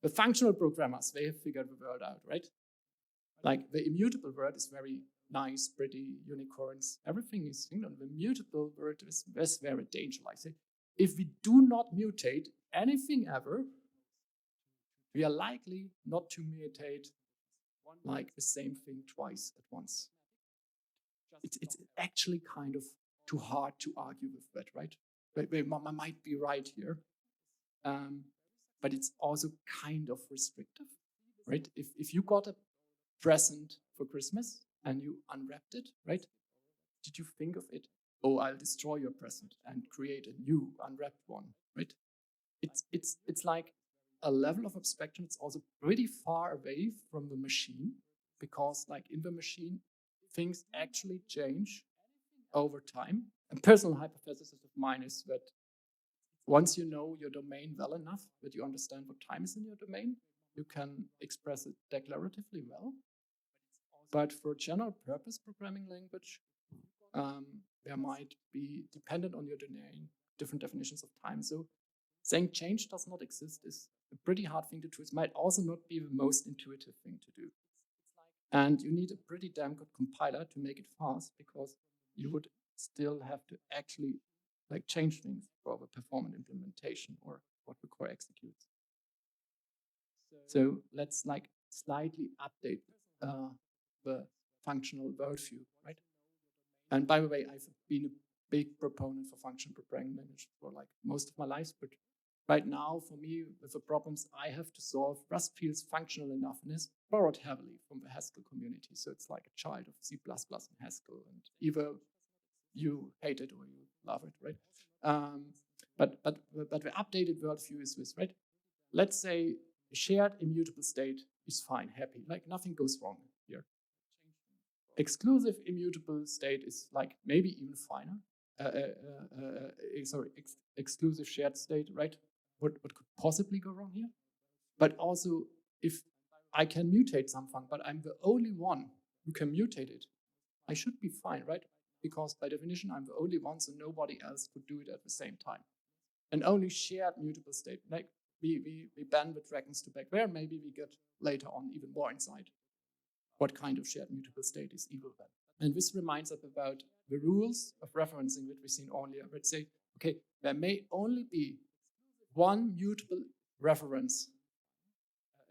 The functional programmers, they have figured the world out, right? Like the immutable word is very nice, pretty, unicorns. Everything is, the mutable word is very dangerous. I say, if we do not mutate anything ever, we are likely not to mutate like the same thing twice at once. It's actually kind of too hard to argue with that, right? I might be right here. But it's also kind of restrictive, right? If you got a present for Christmas and you unwrapped it, right? Did you think of it? Oh, I'll destroy your present and create a new unwrapped one, right? It's like a level of abstraction. It's also pretty far away from the machine, because like in the machine, things actually change over time. A personal hypothesis of mine is that once you know your domain well enough, that you understand what time is in your domain, you can express it declaratively well. But for general purpose programming language, there might be, dependent on your domain, different definitions of time. So saying change does not exist is a pretty hard thing to do. It might also not be the most intuitive thing to do. And you need a pretty damn good compiler to make it fast, because you would still have to actually like change things for the performant implementation or what the core executes. So let's like slightly update the functional worldview, right? And by the way, I've been a big proponent for functional programming language for like most of my life, but right now, for me, with the problems I have to solve, Rust feels functional enough and is borrowed heavily from the Haskell community. So it's like a child of C++ and Haskell, and either you hate it or you love it, right? But the updated worldview is this, right? Let's say a shared immutable state is fine, happy, like nothing goes wrong here. Exclusive immutable state is like maybe even finer. Exclusive shared state, right? What could possibly go wrong here? But also, if I can mutate something, but I'm the only one who can mutate it, I should be fine, right? Because by definition, I'm the only one, so nobody else could do it at the same time. And only shared mutable state, like we ban the dragons to back there, maybe we get later on even more insight what kind of shared mutable state is evil then. And this reminds us about the rules of referencing that we've seen earlier. Let's say, okay, there may only be one mutable reference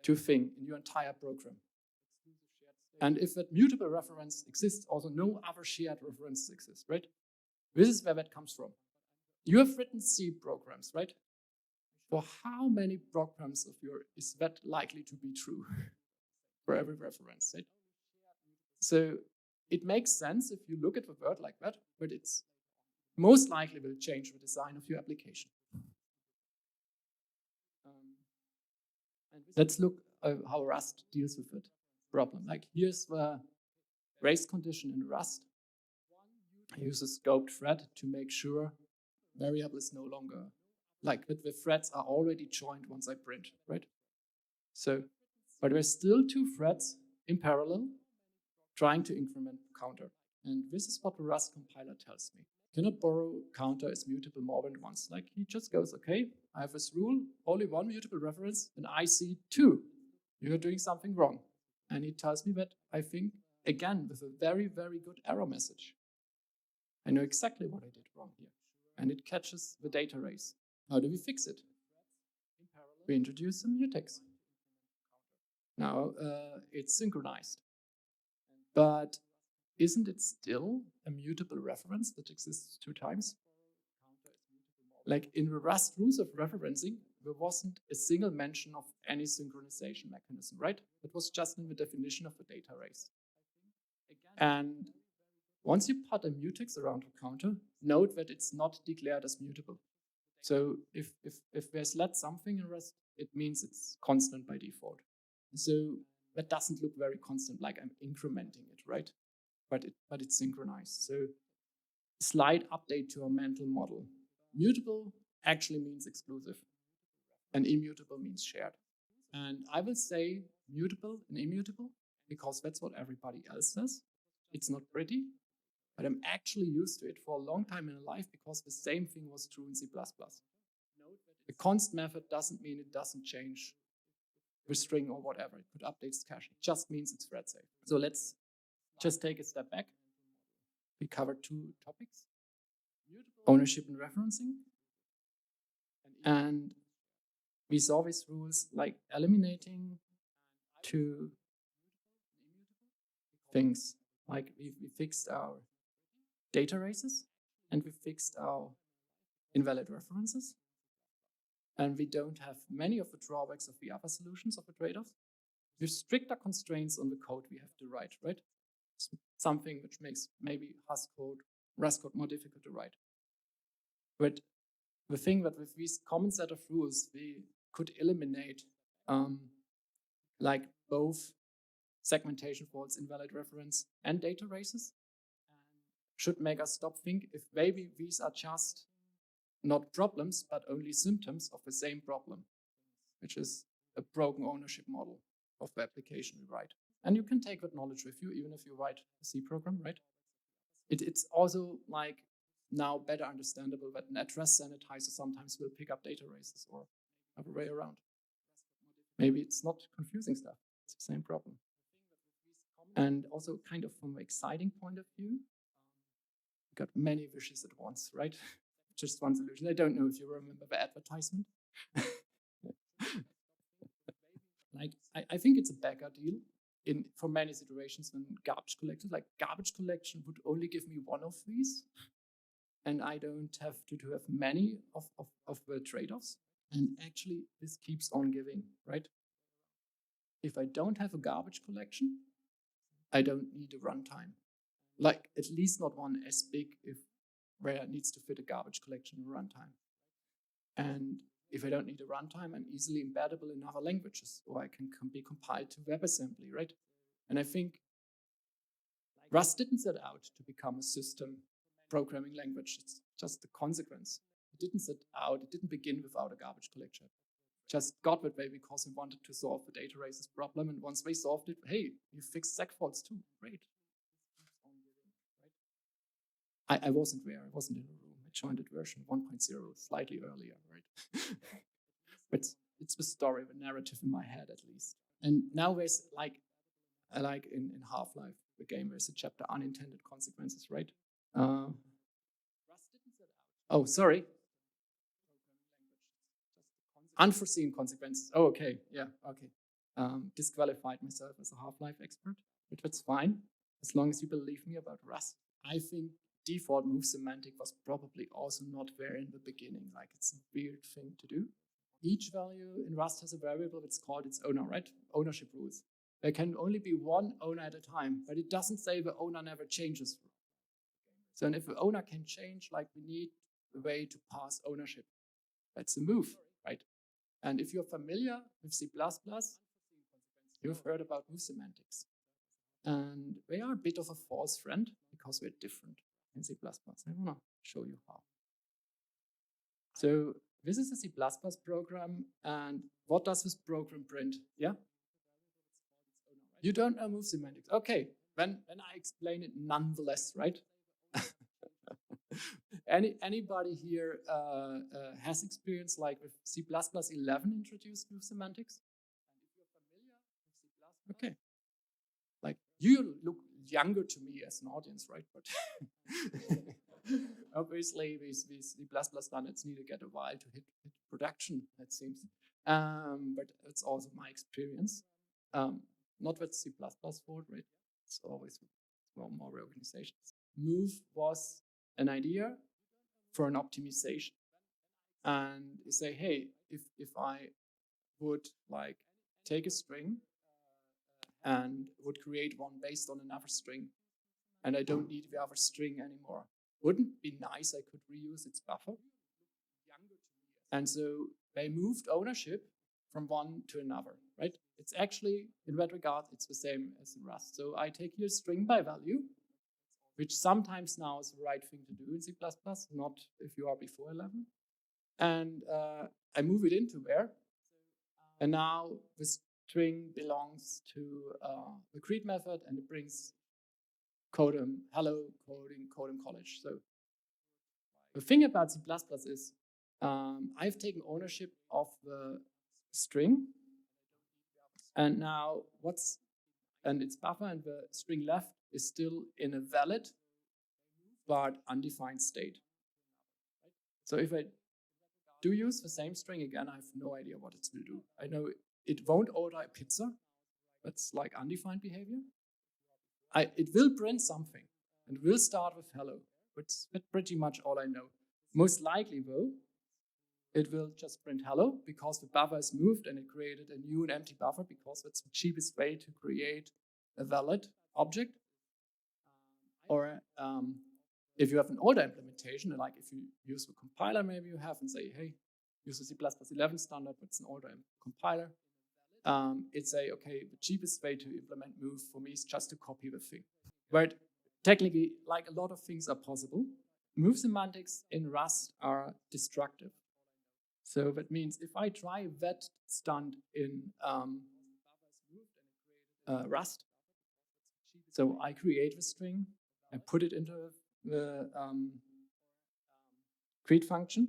to a thing in your entire program. And if that mutable reference exists, also no other shared references exist, right? This is where that comes from. You have written C programs, right? For how many programs of yours is that likely to be true for every reference, right? So it makes sense if you look at the word like that, but it's most likely will change the design of your application. Let's look at how Rust deals with that problem. Like here's the race condition in Rust. I use a scoped thread to make sure variable is no longer, like that the threads are already joined once I print, right? So, but there's still two threads in parallel trying to increment counter. And this is what the Rust compiler tells me. Cannot borrow counter is mutable more than once. Like he just goes, okay, I have this rule, only one mutable reference, and I see two. You're doing something wrong. And he tells me that, I think, again, with a very, very good error message. I know exactly what I did wrong here. And it catches the data race. How do we fix it? We introduce some mutex. Now it's synchronized. But isn't it still a mutable reference that exists two times? Like in the Rust rules of referencing, there wasn't a single mention of any synchronization mechanism, right? It was just in the definition of the data race. And once you put a mutex around a counter, note that it's not declared as mutable. So if there's let something in Rust, it means it's constant by default. So that doesn't look very constant, like I'm incrementing it, right? But it's synchronized. So slight update to our mental model. Mutable actually means exclusive, and immutable means shared. And I will say mutable and immutable because that's what everybody else says. It's not pretty, but I'm actually used to it for a long time in my life because the same thing was true in C++. The const method doesn't mean it doesn't change the string or whatever. It could update its cache. It just means it's thread safe. So let's just take a step back. We covered 2 topics: ownership and referencing. And we saw these rules like eliminating 2 things. Like we fixed our data races and we fixed our invalid references. And we don't have many of the drawbacks of the other solutions of the trade-offs. We have stricter constraints on the code we have to write, right? It's something which makes maybe Rust code more difficult to write. But the thing that with this common set of rules, we could eliminate like both segmentation faults, invalid reference, and data races, should make us stop think if maybe these are just not problems, but only symptoms of the same problem, which is a broken ownership model of the application we write. And you can take that knowledge with you, even if you write a C program, right? It's also like now better understandable that an address sanitizer sometimes will pick up data races or other way around. Maybe it's not confusing stuff. It's the same problem. And also kind of from an exciting point of view, we got many wishes at once, right? Just one solution. I don't know if you remember the advertisement. Like, I think it's a beggar deal for many situations when garbage collected. Like, garbage collection would only give me one of these, and I don't have to have many of the trade-offs. And actually, this keeps on giving, right? If I don't have a garbage collection, I don't need a runtime. Like, at least not one as big where it needs to fit a garbage collection in runtime. And if I don't need a runtime, I'm easily embeddable in other languages, or I can be compiled to WebAssembly, right? And I think Rust didn't set out to become a system programming language. It's just the consequence. It didn't begin without a garbage collection. It just got that way because we wanted to solve the data races problem. And once we solved it, hey, you fixed seg faults too. Great. I wasn't there. I wasn't in the room. I joined at version 1.0, slightly earlier, right? But it's the story, the narrative in my head, at least. And now there's like in Half-Life, the game, there's a chapter unintended consequences, right? Oh, sorry. Unforeseen consequences. Oh, okay. Yeah, okay. Disqualified myself as a Half-Life expert, but that's fine, as long as you believe me about Rust. I think default move semantic was probably also not there in the beginning. Like, it's a weird thing to do. Each value in Rust has a variable that's called its owner, right? Ownership rules. There can only be one owner at a time, but it doesn't say the owner never changes. So, and if the owner can change, like, we need a way to pass ownership. That's a move, right? And if you're familiar with C++, you've heard about move semantics. And they are a bit of a false friend because we're different in C++. I want to show you how. So this is a C++ program, and what does this program print? Yeah? You don't know move semantics. Okay, then I explain it nonetheless, right? Anybody here has experience like with C++ 11 introduced move semantics? Okay. Like, you look younger to me as an audience, right? But obviously, these C++ standards need to get a while to hit production, it seems. But it's also my experience. Not with C++ fault, right? It's always more organizations. Move was an idea for an optimization. And you say, hey, if I would like take a string and would create one based on another string, and I don't need the other string anymore, wouldn't it be nice I could reuse its buffer? And so they moved ownership from one to another, right? It's actually, in that regard, it's the same as in Rust. So I take here string by value, which sometimes now is the right thing to do in C++, not if you are before 11. And I move it into there. And now the string belongs to the create method, and it brings codem, hello, codem college. So the thing about C++ is I've taken ownership of the string, And now and its buffer and the string left is still in a valid but undefined state. So if I do use the same string again, I have no idea what it will do. I know it won't order a pizza. That's like undefined behavior. It will print something and will start with hello. That's pretty much all I know. Most likely though, it will just print hello because the buffer is moved and it created a new and empty buffer because that's the cheapest way to create a valid object. Or if you have an older implementation, like if you use the compiler, maybe you have and say, hey, use the C++11 standard, but it's an older compiler. It's okay, the cheapest way to implement move for me is just to copy the thing. But technically, like a lot of things are possible. Move semantics in Rust are destructive. So that means if I try that stunt in Rust, so I create the string, I put it into the create function,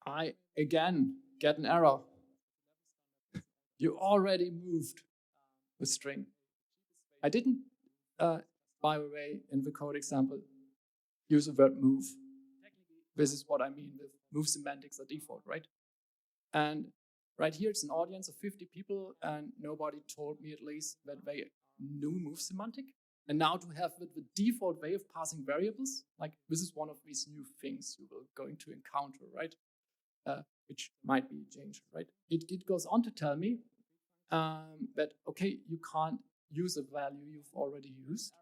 I again get an error. You already moved the string. I didn't, by the way, in the code example, use the word move. This is what I mean with move semantics are default, right? And right here, it's an audience of 50 people, and nobody told me at least that they knew move semantic. And now to have the default way of passing variables, like this is one of these new things you will going to encounter, right? Which might be changed, right? It goes on to tell me that, okay, you can't use a value you've already used,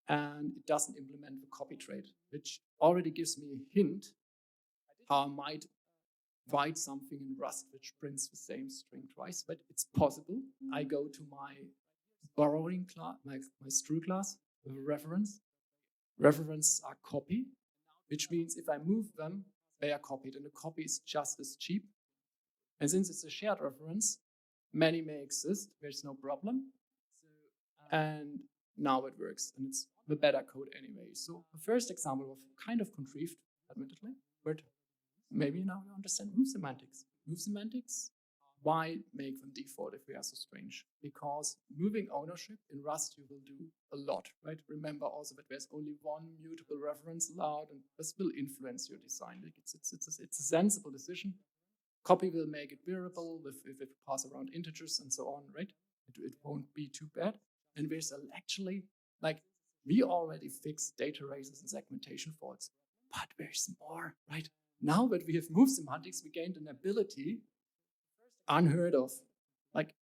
and it doesn't implement the copy trait, which already gives me a hint how I might write something in Rust which prints the same string twice, but it's possible. I go to my borrowing class, my stru class with a reference. References are copy, which means if I move them, they are copied, and the copy is just as cheap. And since it's a shared reference, many may exist, there's no problem. And now it works, and it's the better code anyway. So the first example was kind of contrived, admittedly, but maybe now you understand move semantics. Move semantics, why make them default if they are so strange? Because moving ownership in Rust, you will do a lot, right? Remember also that there's only one mutable reference allowed, and this will influence your design. Like it's a sensible decision. Copy will make it bearable if it pass around integers and so on, right? It won't be too bad. And there's actually, like, we already fixed data races and segmentation faults, but there's more, right? Now that we have moved semantics, we gained an ability unheard of, like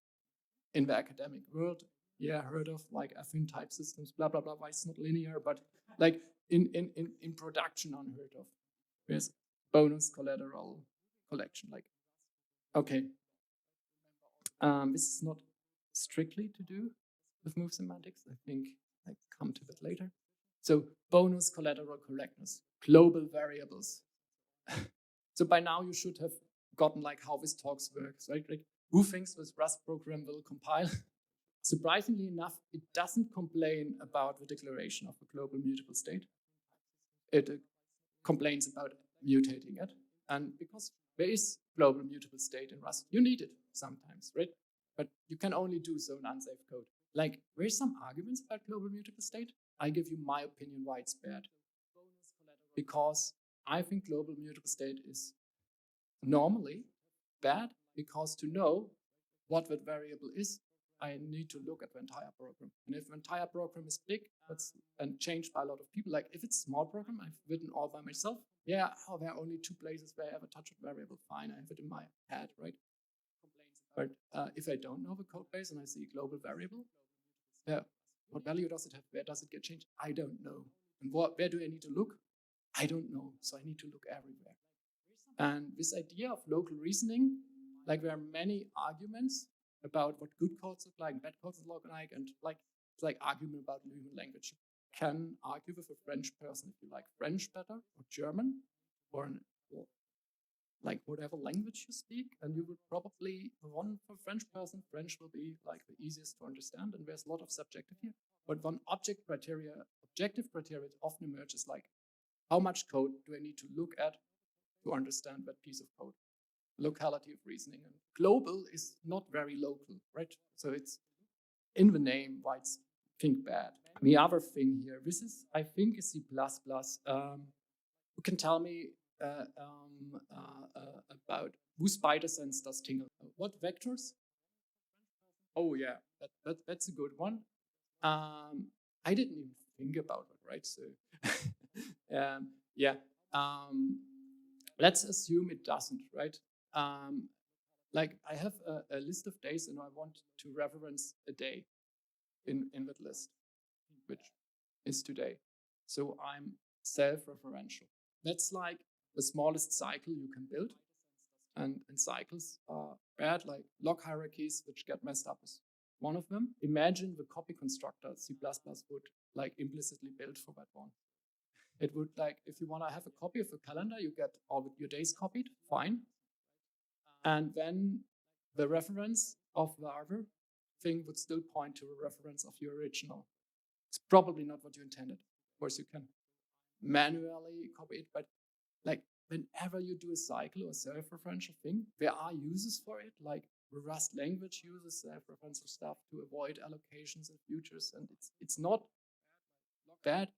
in the academic world, yeah, heard of, like affine type systems, blah, blah, blah, why it's not linear, but like in production, unheard of. There's bonus collateral collection, like, okay. This is not strictly to do with move semantics. I think I come to that later. So bonus collateral correctness, global variables. So by now you should have gotten like how this talks works, right? Like, who thinks this Rust program will compile? Surprisingly enough, it doesn't complain about the declaration of a global mutable state. It complains about mutating it. And because there is global mutable state in Rust, you need it sometimes, right? But you can only do so in unsafe code. Like, there's some arguments about global mutable state. I give you my opinion why it's bad. Because I think global mutable state is normally bad, because to know what that variable is, I need to look at the entire program. And if the entire program is big and changed by a lot of people, like if it's a small program I've written all by myself, yeah, there are only 2 places where I ever touch a variable, fine, I have it in my head, right? But if I don't know the code base and I see a global variable, what value does it have? Where does it get changed? I don't know. And where do I need to look? I don't know. So I need to look everywhere. And this idea of local reasoning, like there are many arguments about what good codes look like and bad codes look like, and like it's like argument about human language. You can argue with a French person if you like French better, or German, or like whatever language you speak, and you will probably, one for French person, French will be like the easiest to understand, and there's a lot of subjective here. But one objective criteria often emerges, like how much code do I need to look at to understand that piece of code? locality of reasoning. And global is not very local, right? So it's in the name why it's think bad. The other thing here, this is, I think, is C++. You can tell me about whose spider sense does tingle. What vectors? Oh yeah, that's a good one. I didn't even think about it, right? So yeah, let's assume it doesn't, right? Like I have a list of days and I want to reference a day in that list, which is today. So I'm self-referential. That's like the smallest cycle you can build. And cycles are bad, like log hierarchies, which get messed up is one of them. Imagine the copy constructor C++ would like implicitly build for that one. It would like, if you want to have a copy of a calendar, you get all of your days copied, fine. And then the reference of the other thing would still point to a reference of your original. It's probably not what you intended. Of course, you can manually copy it, but like whenever you do a cycle or self-referential thing, there are uses for it, like the Rust language uses self-referential stuff to avoid allocations and futures, and it's not bad,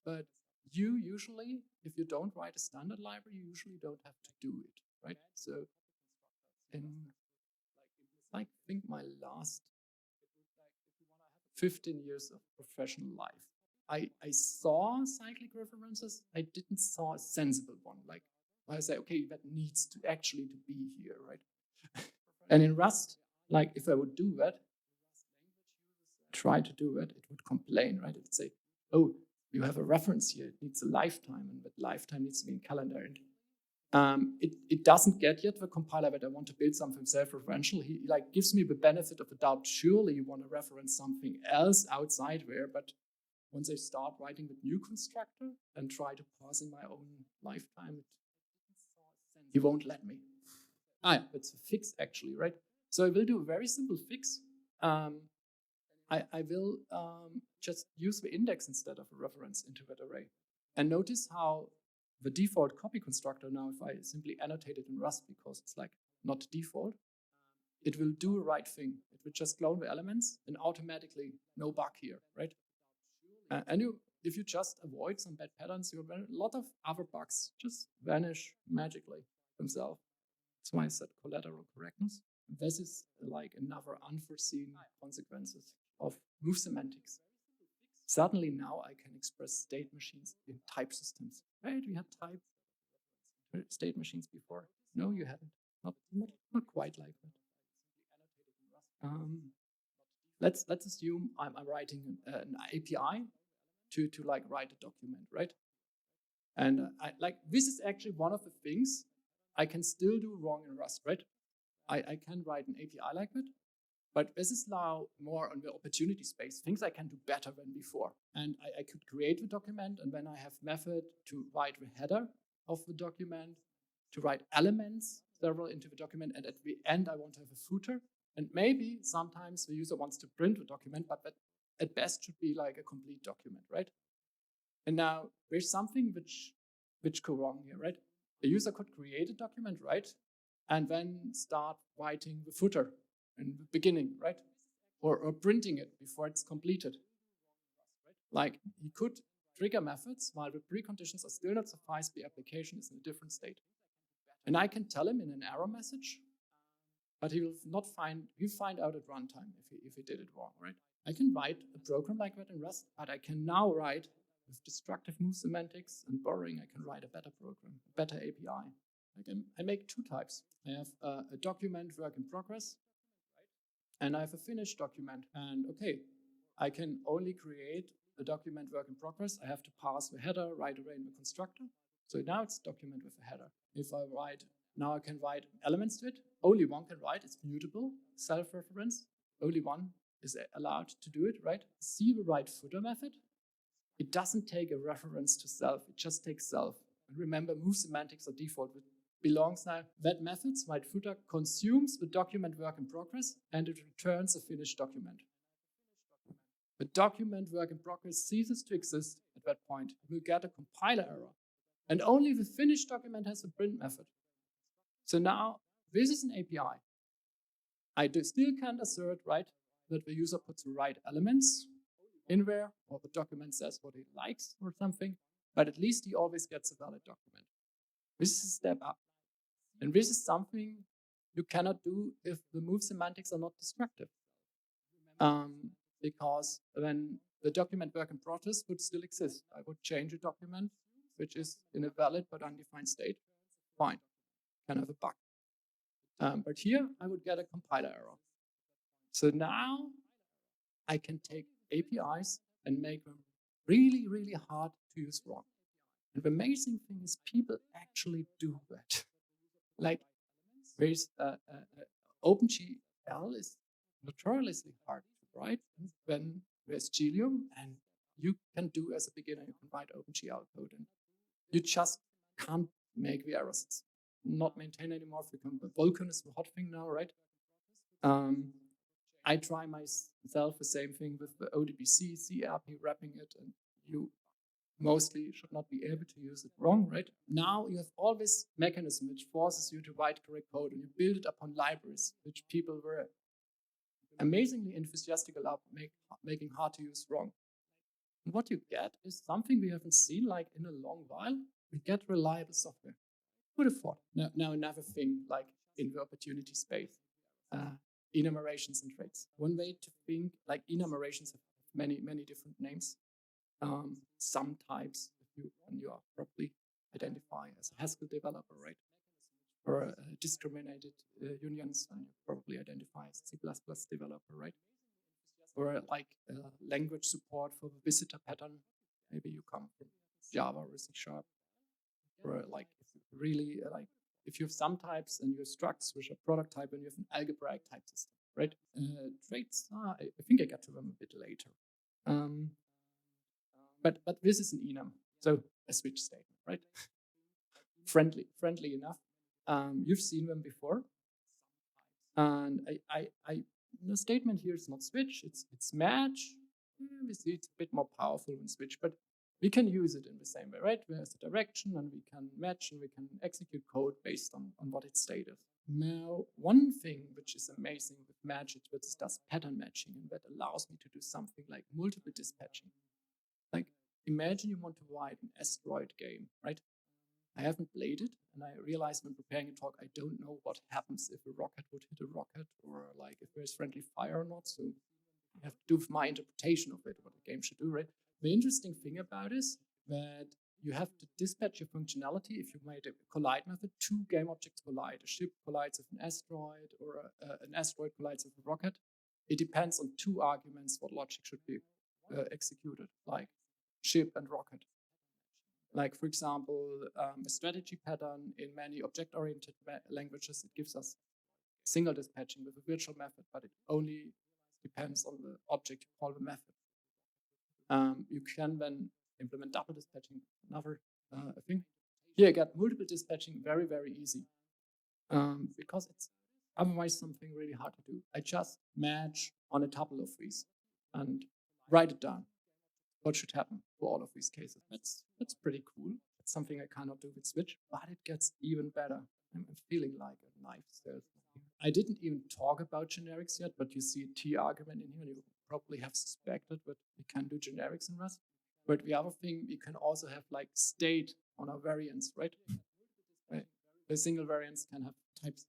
but you usually, if you don't write a standard library, you usually don't have to do it, right? So in, I think my last 15 years of professional life, I saw cyclic references. I didn't saw a sensible one. Like I say, okay, that needs to actually to be here, right? And in Rust, like if I would do that, try to do it, it would complain, right? It'd say, oh, you have a reference here. It needs a lifetime, and that lifetime needs to be in calendar. And it doesn't get yet the compiler that I want to build something self-referential. He like gives me the benefit of the doubt. Surely you want to reference something else outside there, but once I start writing the new constructor and try to parse in my own lifetime, he won't let me. It's a fix actually, right? So I will do a very simple fix. I will just use the index instead of a reference into that array. And notice how the default copy constructor now, if I simply annotate it in Rust because it's like not default, it will do the right thing. It will just clone the elements and automatically no bug here, right? And if you just avoid some bad patterns, a lot of other bugs just vanish magically themselves. That's why I said collateral correctness. This is like another unforeseen consequences of move semantics. Suddenly now I can express state machines in type systems. Right? We had type state machines before. No, you haven't. Not quite like that. Let's assume I'm writing an API to like write a document, right? And this is actually one of the things I can still do wrong in Rust, right? I can write an API like that, but this is now more on the opportunity space, things I can do better than before. And I could create the document, and then I have method to write the header of the document, to write elements, several into the document, and at the end I want to have a footer. And maybe sometimes the user wants to print the document, but that at best should be like a complete document, right? And now there's something which go wrong here, right? The user could create a document, right? And then start writing the footer in the beginning, right? Or printing it before it's completed. Like he could trigger methods while the preconditions are still not sufficed, the application is in a different state. And I can tell him in an error message, but he will not find, he'll find out at runtime if he did it wrong, right? I can write a program like that in Rust, but I can now write with destructive move semantics and borrowing, I can write a better program, a better API. I make two types. I have a document work in progress, and I have a finished document. And okay, I can only create a document work in progress. I have to pass the header, write array in the constructor. So now it's document with a header. If I write, now I can write elements to it. Only one can write, it's mutable, self-reference. Only one is allowed to do it, right? See the write footer method. It doesn't take a reference to self, it just takes self. And remember, move semantics are default. It belongs now. That method's write footer consumes the document work in progress and it returns a finished document. The document work in progress ceases to exist at that point. It will get a compiler error. And only the finished document has a print method. So now this is an API. I still can't assert, right, that the user puts the right elements in there, or the document says what he likes or something, but at least he always gets a valid document. This is a step up. And this is something you cannot do if the move semantics are not destructive. Because then the document work in progress would still exist. I would change a document which is in a valid but undefined state. Fine, can have a bug. But here I would get a compiler error. So now I can take APIs and make them really, really hard to use wrong. And the amazing thing is people actually do that. Like, there's OpenGL is notoriously hard to write. When there's Gilium, and you can do as a beginner, you can write OpenGL code, and you just can't make the errors. It's not maintained anymore. Vulkan is the hot thing now, right? I try myself the same thing with the ODBC, CRP wrapping it, and you mostly should not be able to use it wrong, right? Now you have all this mechanism which forces you to write correct code, and you build it upon libraries, which people were amazingly enthusiastic about making hard to use wrong. And what you get is something we haven't seen like in a long while. We get reliable software. Who would have thought? Now another thing like in the opportunity space, enumerations and traits. One way to think, like enumerations have many, many different names. Some types, when you are properly identify as a Haskell developer, right? Or discriminated unions, and you probably identify as a C++ developer, right? Or like language support for the visitor pattern. Maybe you come from Java or C#. Or like if you really if you have some types and you have structs which are product type, and you have an algebraic type system, right? Traits, I think I get to them a bit later. But this is an enum, so a switch statement, right? friendly enough. You've seen them before, and the statement here is not switch, it's match. We see it's a bit more powerful than switch, but we can use it in the same way, right? There's a direction, and we can match, and we can execute code based on what its state is. Now, one thing which is amazing with match is that it does pattern matching, and that allows me to do something like multiple dispatching. Like, imagine you want to write an asteroid game, right? I haven't played it, and I realized when preparing a talk, I don't know what happens if a rocket would hit a rocket, or like if there's friendly fire or not. So you have to do with my interpretation of it, what the game should do, right? The interesting thing about it is that you have to dispatch your functionality. If you made a collide method, two game objects collide. A ship collides with an asteroid, or an asteroid collides with a rocket. It depends on two arguments what logic should be executed, like ship and rocket. Like, for example, a strategy pattern in many object-oriented languages, it gives us single dispatching with a virtual method, but it only depends on the object you call the method. You can then implement double dispatching, another thing. Here I got multiple dispatching very, very easy, because it's otherwise something really hard to do. I just match on a tuple of these and write it down. What should happen for all of these cases? That's pretty cool. It's something I cannot do with switch, but it gets even better. I'm feeling like a knife salesman. I didn't even talk about generics yet, but you see a T argument in here. You probably have suspected that we can do generics in Rust. But the other thing, we can also have like state on our variants, right? The single variants can have types.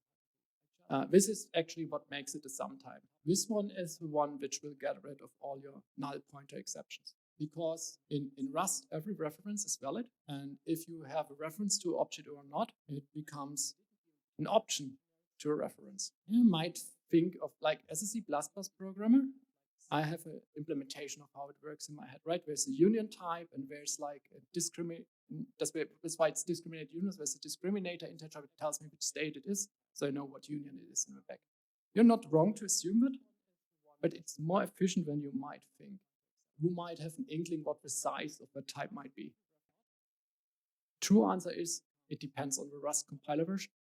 This is actually what makes it a sum type. This one is the one which will get rid of all your null pointer exceptions. Because in Rust, every reference is valid. And if you have a reference to an object or not, it becomes an option to a reference. You might think of, like, as a C++ programmer, I have an implementation of how it works in my head, right? There's a union type, and there's like a that's why it's discriminate unions. There's a discriminator integer that tells me which state it is, so I know what union it is in the back. You're not wrong to assume that, but it's more efficient than you might think. Who might have an inkling what the size of the type might be? True answer is it depends on the Rust compiler version.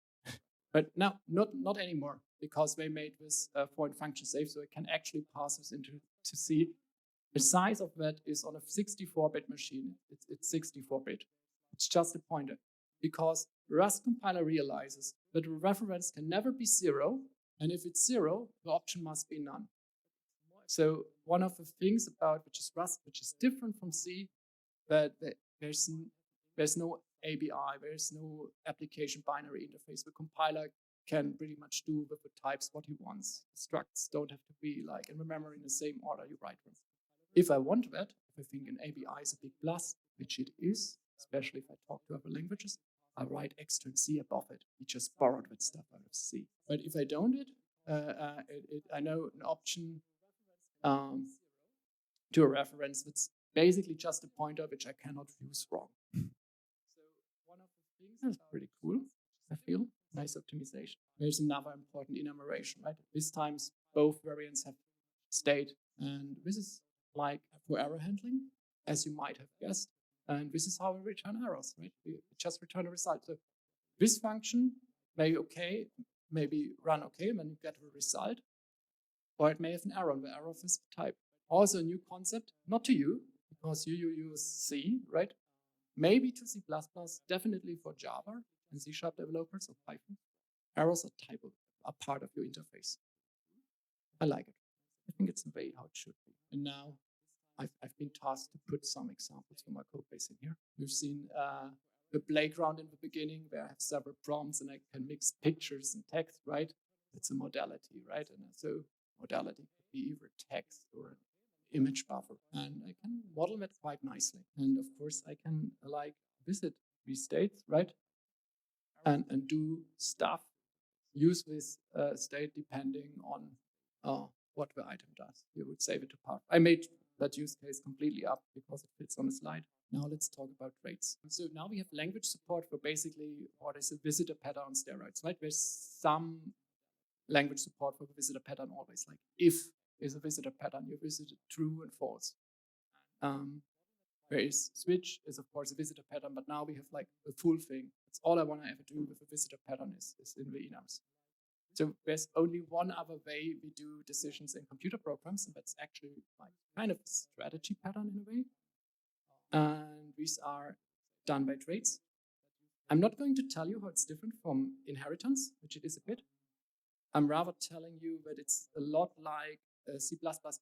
But now, not anymore, because they made this foreign function safe, so it can actually pass this into to C. The size of that is on a 64-bit machine. It's 64-bit. It's just a pointer, because Rust compiler realizes that a reference can never be 0, and if it's 0, the option must be none. So one of the things about which is Rust, which is different from C, that there's no ABI, there's no application binary interface. The compiler can pretty much do with the types what he wants. Structs don't have to be like in the memory in the same order you write them. If I want that, if I think an ABI is a big plus, which it is, especially if I talk to other languages, I write extern C above it. We just borrowed that stuff out of C. But if I don't I know an option to a reference that's basically just a pointer which I cannot use wrong. So one of the things that's pretty cool, I feel. Nice optimization. There's another important enumeration, right? This times both variants have state, and this is like for error handling, as you might have guessed. And this is how we return errors, right? We just return a result. So this function may maybe run okay, and then you get a result, or it may have an error on the error of this type. Also a new concept, not to you, because you use C, right? Maybe to C++, definitely for Java and C# developers or Python. Errors are part of your interface. I like it. I think it's the way how it should be. And now I've been tasked to put some examples from my code base in here. We've seen the playground in the beginning where I have several prompts and I can mix pictures and text, right? It's a modality, right? And so modality could be either text or an image buffer. And I can model that quite nicely. And of course, I can like visit these states, right? And do stuff, use this state depending on what the item does. You would save it to path. I made that use case completely up because it fits on the slide. Now let's talk about traits. So now we have language support for basically what is a visitor pattern on steroids, right? There's some language support for the visitor pattern always, like if is a visitor pattern, you visit true and false. There is switch is of course a visitor pattern, but now we have like a full thing. That's all I want to ever do with a visitor pattern is in the enums. So there's only one other way we do decisions in computer programs, and that's actually like kind of a strategy pattern in a way. And these are done by traits. I'm not going to tell you how it's different from inheritance, which it is a bit. I'm rather telling you that it's a lot like C++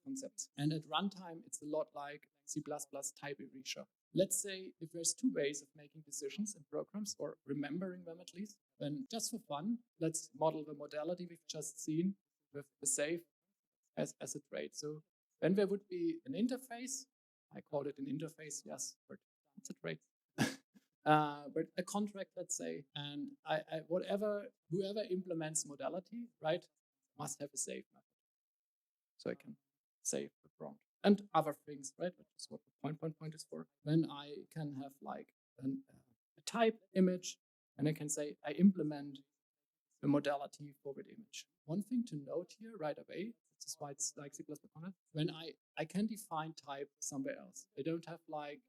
concepts. And at runtime, it's a lot like C++ type erasure. Let's say if there's two ways of making decisions in programs, or remembering them at least, then just for fun, let's model the modality we've just seen with the save as a trait. So then there would be an interface. I call it an interface, yes, but it's a trait. But a contract, let's say, and whoever implements modality, right, must have a save method. So I can save the prompt and other things, right, which is what the point is for. Then I can have like a type image, and I can say I implement the modality for that image. One thing to note here right away, this is why it's like C++, when I can define type somewhere else. I don't have like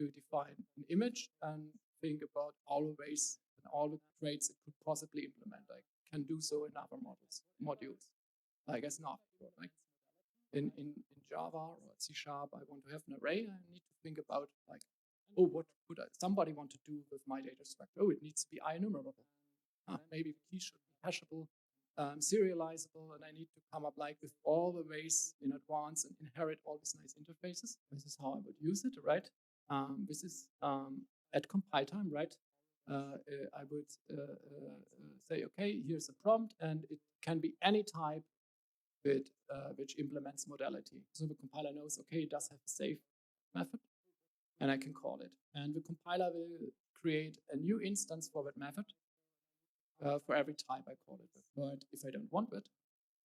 to define an image and think about all the ways and all the traits it could possibly implement. I can do so in other modules. Like as not, like in Java or C#, I want to have an array. I need to think about like, oh, what could somebody want to do with my data structure? Oh, it needs to be enumerable. Maybe the key should be hashable, serializable, and I need to come up like with all the ways in advance and inherit all these nice interfaces. This is how I would use it, right? This is at compile time, right? I would say, okay, here's a prompt, and it can be any type which implements modality. So the compiler knows, okay, it does have a save method, and I can call it. And the compiler will create a new instance for that method for every type I call it with. But if I don't want it,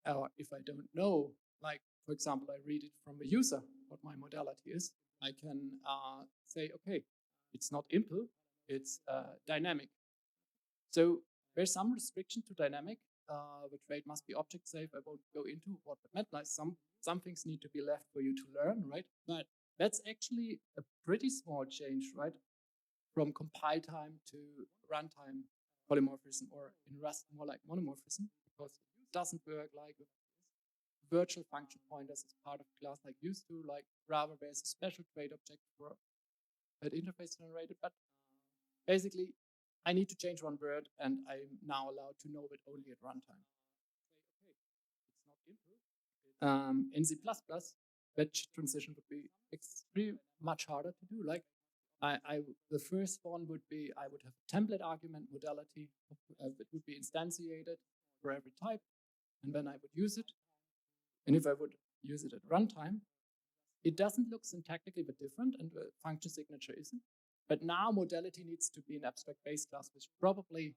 or if I don't know, like, for example, I read it from the user, what my modality is, I can say, okay, it's not impl, it's dynamic. So there's some restriction to dynamic. The trait must be object safe. I won't go into what that meant. Like some things need to be left for you to learn, right? But that's actually a pretty small change, right? From compile time to runtime polymorphism, or in Rust more like monomorphism, because it doesn't work like with virtual function pointers as part of class like used to. Like rather there's a special trait object for that interface generated. But basically, I need to change one word, and I'm now allowed to know it only at runtime. In C++, batch transition would be extremely much harder to do. Like, the first one would be I would have a template argument modality. It would be instantiated for every type, and then I would use it. And if I would use it at runtime, it doesn't look syntactically but different, and the function signature isn't. But now modality needs to be an abstract base class, which probably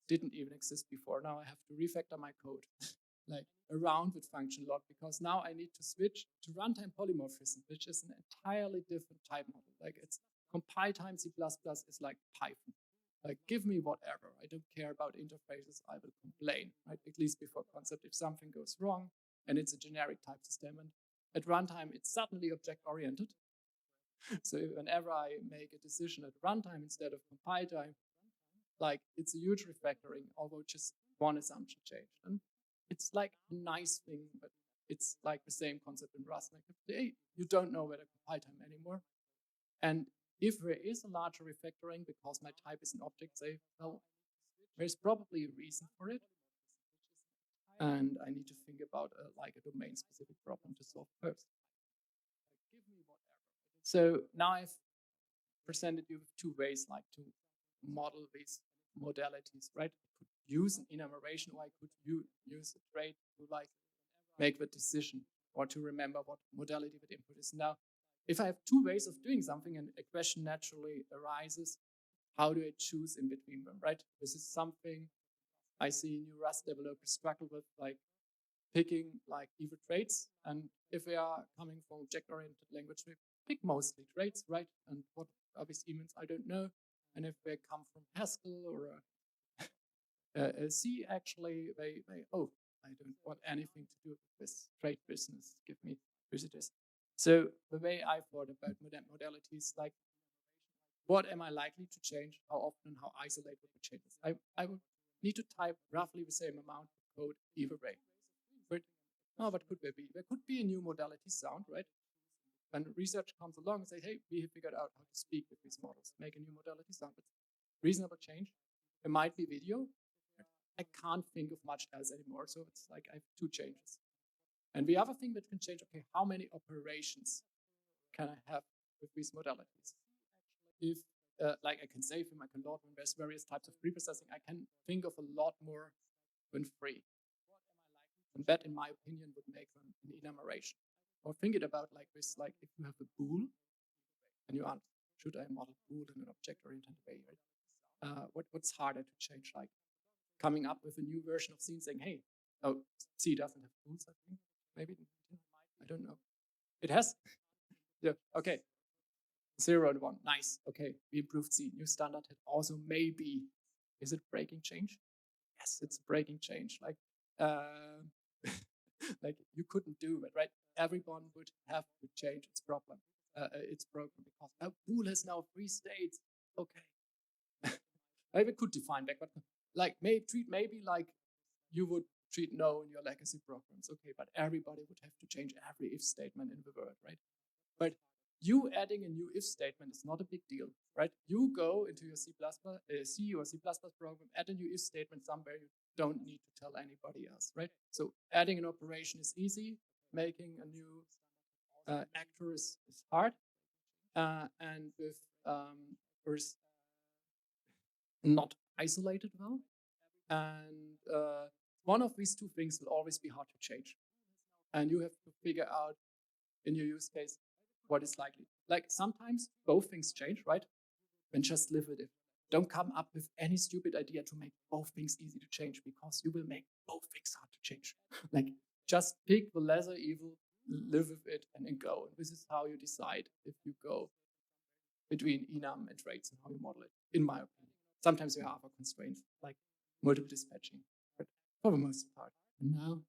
didn't even exist before. Now I have to refactor my code like around with function log, because now I need to switch to runtime polymorphism, which is an entirely different type model. Like, it's compile time C++ is like Python. Like, give me whatever. I don't care about interfaces. I will complain, right? At least before concept, if something goes wrong, and it's a generic type system. And at runtime, it's suddenly object-oriented. So whenever I make a decision at runtime instead of compile time, like, it's a huge refactoring, although just one assumption changed. And it's like a nice thing, but it's like the same concept in Rust. Like, hey, you don't know whether compile time anymore. And if there is a larger refactoring because my type is an object, say, well, there's probably a reason for it. And I need to think about like a domain-specific problem to solve first. So now I've presented you with two ways like to model these modalities, right? I could use an enumeration, or I could use a trait to like make the decision or to remember what modality the input is. Now, if I have two ways of doing something, and a question naturally arises, how do I choose in between them, right? This is something I see new Rust developers struggle with, like picking like either traits. And if they are coming from object-oriented language, we pick mostly traits, right? And what are these events, I don't know. And if they come from Haskell or a C, actually, they oh, I don't want anything to do with this trait business. Give me visitors. So the way I thought about modalities, like, what am I likely to change? How often? How isolated the changes? I would need to type roughly the same amount of code either way. But what could there be? There could be a new modality sound, right? When research comes along and say, hey, we have figured out how to speak with these models, make a new modality sound. It's reasonable change. There might be video. I can't think of much else anymore. So it's like I have two changes. And the other thing that can change, okay, how many operations can I have with these modalities? If like I can save them, I can load them, there's various types of preprocessing, I can think of a lot more when free. And that, in my opinion, would make them an enumeration. Or think it about like this, like if you have a bool, and you ask, should I model bool in an object-oriented way, right? What's harder to change? Like coming up with a new version of C and saying, hey, oh, C doesn't have bools, I think. Maybe, I don't know. It has? Yeah, okay. 0 and 1, nice. Okay, we improved C. New standard hit. Also, maybe, is it breaking change? Yes, it's breaking change. Like, like you couldn't do it, right? Everyone would have to change its problem, its program, because bool has now 3 states. Okay, maybe could define back, but like maybe like you would treat no in your legacy programs. Okay, but everybody would have to change every if statement in the world, right? But you adding a new if statement is not a big deal, right? You go into your C or C++ program, add a new if statement somewhere. You don't need to tell anybody else, right? So adding an operation is easy. Making a new actor is hard. And with there's not isolated well. And one of these two things will always be hard to change. And you have to figure out in your use case what is likely. Like sometimes both things change, right? Then just live with it. Don't come up with any stupid idea to make both things easy to change, because you will make both things hard to change. Like just pick the lesser evil, live with it, and then go. And this is how you decide if you go between enum and traits and how you model it, in my opinion. Sometimes you have other constraints like multiple dispatching, but for the most part. And now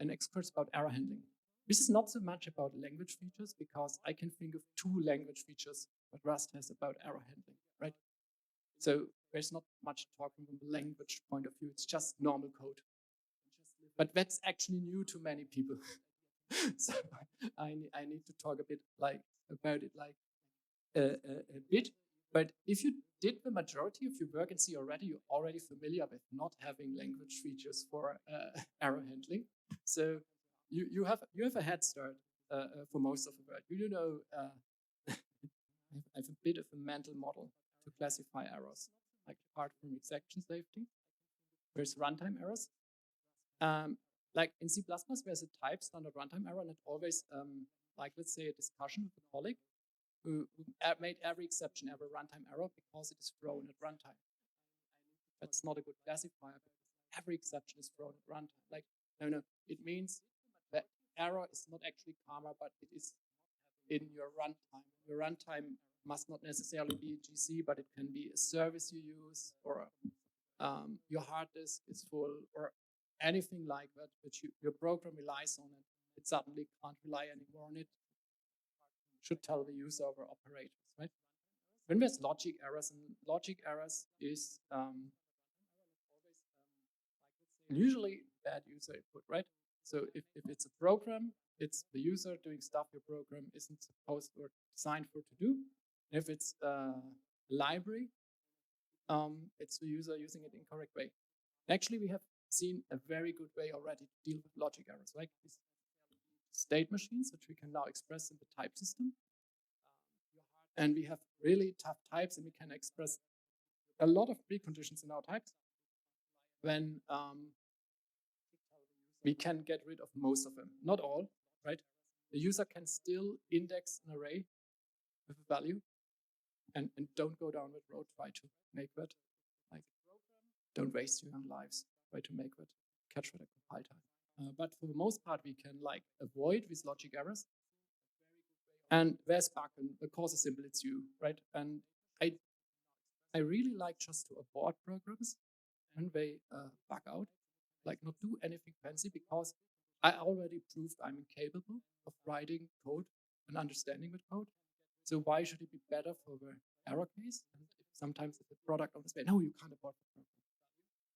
an excursus about error handling. This is not so much about language features, because I can think of 2 language features that Rust has about error handling, right? So there's not much talking from the language point of view. It's just normal code. But that's actually new to many people. So I need to talk a bit like about it, like a bit. But if you did the majority of your work in C already, you're already familiar with not having language features for error handling. So you have a head start for most of the work. You know, I have a bit of a mental model to classify errors, like apart from exception safety. There's runtime errors. Like in C++, there's a type standard runtime error, and it always, like let's say a discussion with a colleague who made every exception ever runtime error because it is thrown at runtime. That's not a good classifier, because every exception is thrown at runtime. Like, no, it means the error is not actually karma, but it is in your runtime. Your runtime must not necessarily be GC, but it can be a service you use, or your hard disk is full, or anything like that, which your program relies on, and it suddenly can't rely anymore on it. Should tell the user over operators, right? When there's logic errors, and logic errors is usually bad user input, right? So if it's a program, it's the user doing stuff your program isn't supposed or designed for to do. If it's a library, it's the user using it in correct way. Actually, we have seen a very good way already to deal with logic errors, like these state machines, which we can now express in the type system. And we have really tough types, and we can express a lot of preconditions in our types when we can get rid of most of them, not all, right? The user can still index an array with a value, and don't go down that road. Try to make that, like, don't waste your young lives. Try to make that, catch that at compile time. But for the most part, we can like avoid these logic errors. And there's bug, and the cause is simple, it's you, right? And I really like just to abort programs when they bug out, like not do anything fancy, because I already proved I'm incapable of writing code and understanding the code. So why should it be better for the error case? And sometimes if the product owners say, no, you can't abort the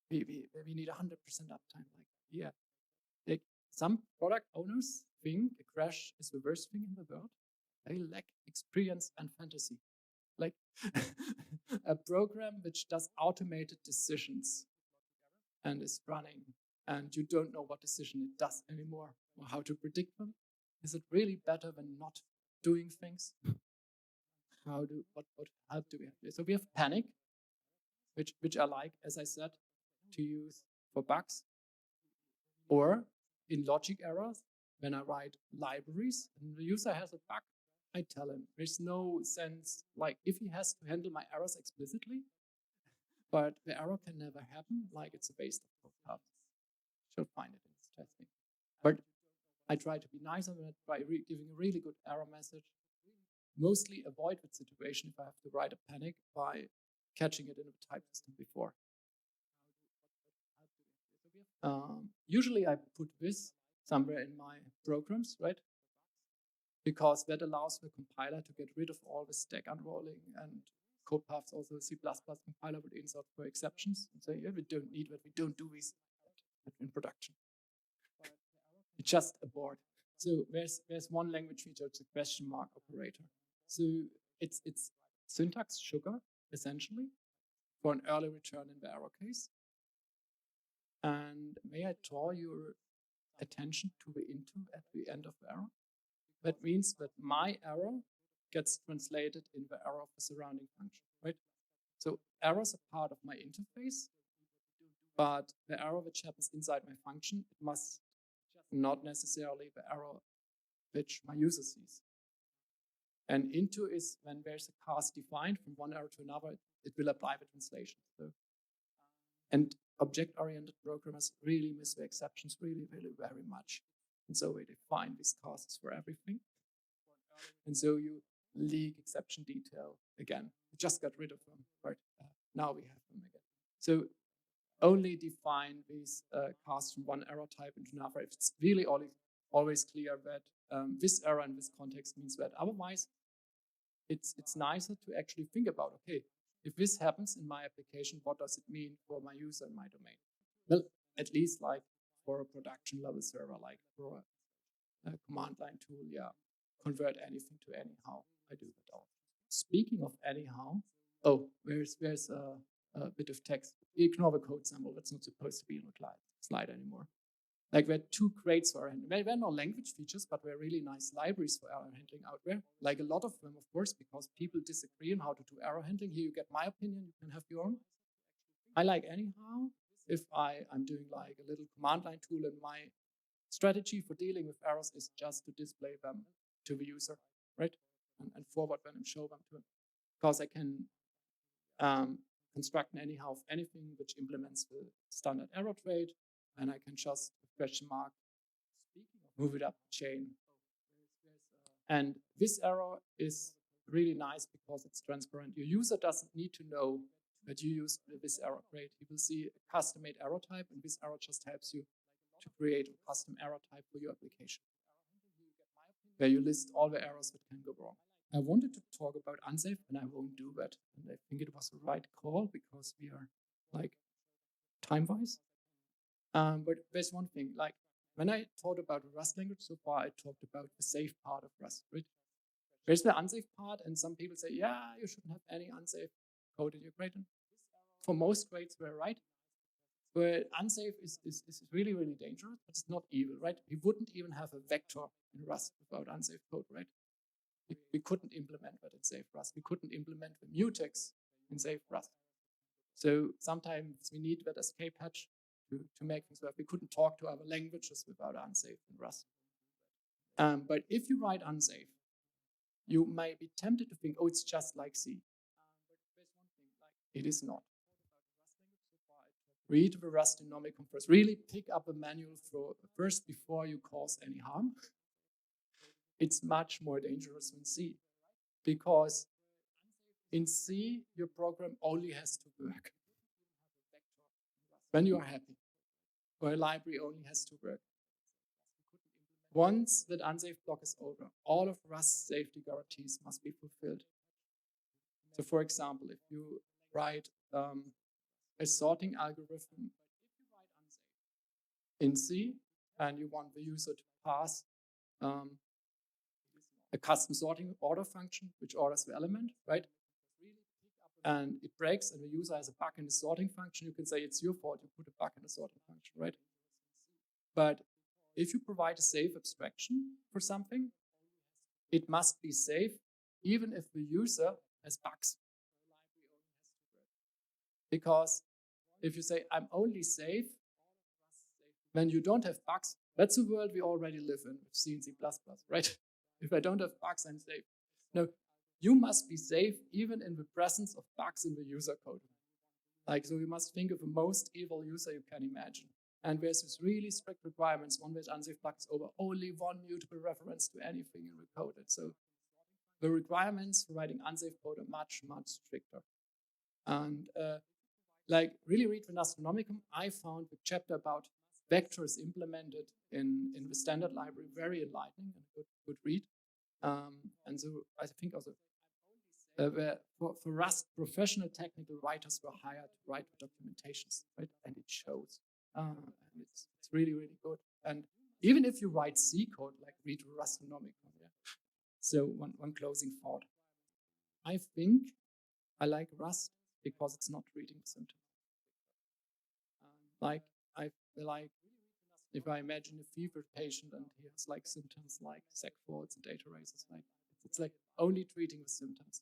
program. We need 100% uptime. Like, yeah. Like, some product owners think a crash is the worst thing in the world. They lack experience and fantasy. Like a program which does automated decisions and is running, and you don't know what decision it does anymore or how to predict them. Is it really better than not doing things? What help do we have here? So we have panic, which I like, as I said, to use for bugs, or in logic errors when I write libraries and the user has a bug. I tell him there's no sense, like if he has to handle my errors explicitly, but the error can never happen, like it's a waste of both parts. Should find it in his testing. But I try to be nice on it by giving a really good error message. Mostly avoid that situation if I have to write a panic by catching it in a type system before. Usually I put this somewhere in my programs, right? Because that allows the compiler to get rid of all the stack unrolling, and code paths, also C++ compiler would insert for exceptions and say, yeah, we don't need that, we don't do this in production. It's just abort. So there's one language feature, it's a question mark operator. So it's syntax sugar, essentially, for an early return in the error case. And may I draw your attention to the into at the end of the error? That means that my error gets translated in the error of the surrounding function, right? So errors are part of my interface, but the error which happens inside my function, it must not necessarily the error which my user sees. And into is when there's a cast defined from one error to another, it will apply the translation. So, and object-oriented programmers really miss the exceptions really, really very much. And so they define these casts for everything. And so you leak exception detail again. We just got rid of them, but now we have them again. So only define these casts from one error type into another if it's really always clear that this error in this context means that. Otherwise, it's nicer to actually think about, okay, if this happens in my application, what does it mean for my user in my domain? Well, at least like for a production level server, like for a command line tool, yeah, convert anything to anyhow. I do that all. Speaking of anyhow, oh, there's a bit of text. Ignore the code symbol. That's not supposed to be in the slide anymore. Like there are two crates for error handling. There are no language features, but there are really nice libraries for error handling out there. Like a lot of them, of course, because people disagree on how to do error handling. Here you get my opinion, you can have your own. I like anyhow, if I'm doing like a little command line tool and my strategy for dealing with errors is just to display them to the user, right? And forward them and show them to him. Because I can construct anyhow of anything which implements the standard error trait, and I can just question mark, move it up the chain. And this error is really nice because it's transparent. Your user doesn't need to know that you use this error trait. He will see a custom-made error type, and this error just helps you to create a custom error type for your application, where you list all the errors that can go wrong. I wanted to talk about unsafe, and I won't do that. And I think it was the right call because we are like time-wise. But there's one thing, like when I thought about the Rust language so far, I talked about the safe part of Rust, right? There's the unsafe part, and some people say, yeah, you shouldn't have any unsafe code in your crate. For most crates, we're right. But unsafe is really, really dangerous, but it's not evil, right? We wouldn't even have a vector in Rust without unsafe code, right? We couldn't implement that in safe Rust. We couldn't implement the Mutex in safe Rust. So sometimes we need that escape hatch to make things work. We couldn't talk to other languages without unsafe in Rust. But if you write unsafe, you might be tempted to think, oh, it's just like C. It is not. Read the Rust Dynamicum first. Really pick up a manual first before you cause any harm. It's much more dangerous than C, because in C, your program only has to work when you are happy, or a library only has to work. Once that unsafe block is over, all of Rust's safety guarantees must be fulfilled. So for example, if you write a sorting algorithm in C, and you want the user to pass a custom sorting order function, which orders the element, right? And it breaks, and the user has a bug in the sorting function, you can say it's your fault, you put a bug in the sorting function, right? But if you provide a safe abstraction for something, it must be safe, even if the user has bugs. Because if you say, I'm only safe when you don't have bugs, that's a world we already live in with C and C++, right? If I don't have bugs, I'm safe. No, you must be safe even in the presence of bugs in the user code. Like, so you must think of the most evil user you can imagine. And there's this really strict requirements. One with unsafe bugs over only one mutable reference to anything in the code. And so the requirements for writing unsafe code are much, much stricter. And like really read the Astronomicum. I found the chapter about vectors implemented in the standard library very enlightening and good read. And so I think also for Rust, professional technical writers were hired to write the documentations, right? And it shows. And it's really, really good. And even if you write C code, like read Astronomicum. Yeah. So one closing thought. I think I like Rust because it's not reading symptoms. Like if I imagine a fever patient and he has like symptoms like sec faults and data races, like it's like only treating the symptoms.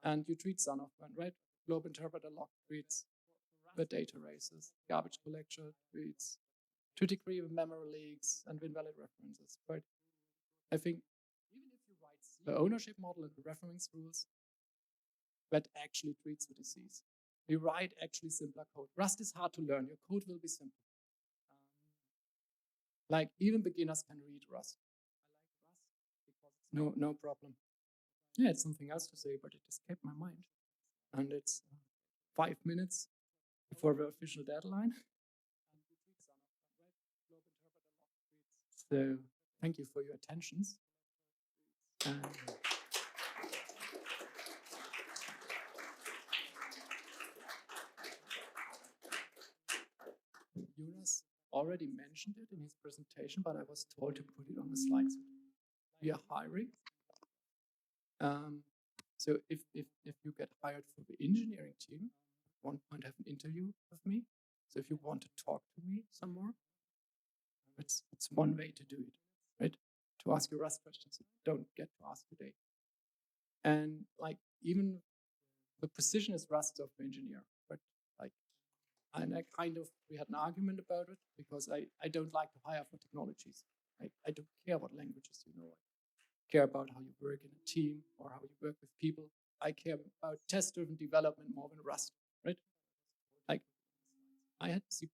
And you treat some of them, right? Globe interpreter lock treats the data races, garbage collector treats to degree of memory leaks and invalid references. But I think the ownership model and the reference rules that actually treats the disease. We write actually simpler code. Rust is hard to learn. Your code will be simple. Like even beginners can read Rust. No problem. Yeah, it's something else to say, but it escaped my mind. And it's 5 minutes before the official deadline. So thank you for your attentions. Jonas already mentioned it in his presentation, but I was told to put it on the slides. We are hiring. So if you get hired for the engineering team, at one point have an interview with me. So if you want to talk to me some more, it's one way to do it, right? To ask your Rust questions you don't get to ask today. And like even the position is Rust software engineer, but like and we had an argument about it because I don't like to hire for technologies. I don't care what languages you know. I care about how you work in a team or how you work with people. I care about test-driven development more than Rust, right? Like I had C++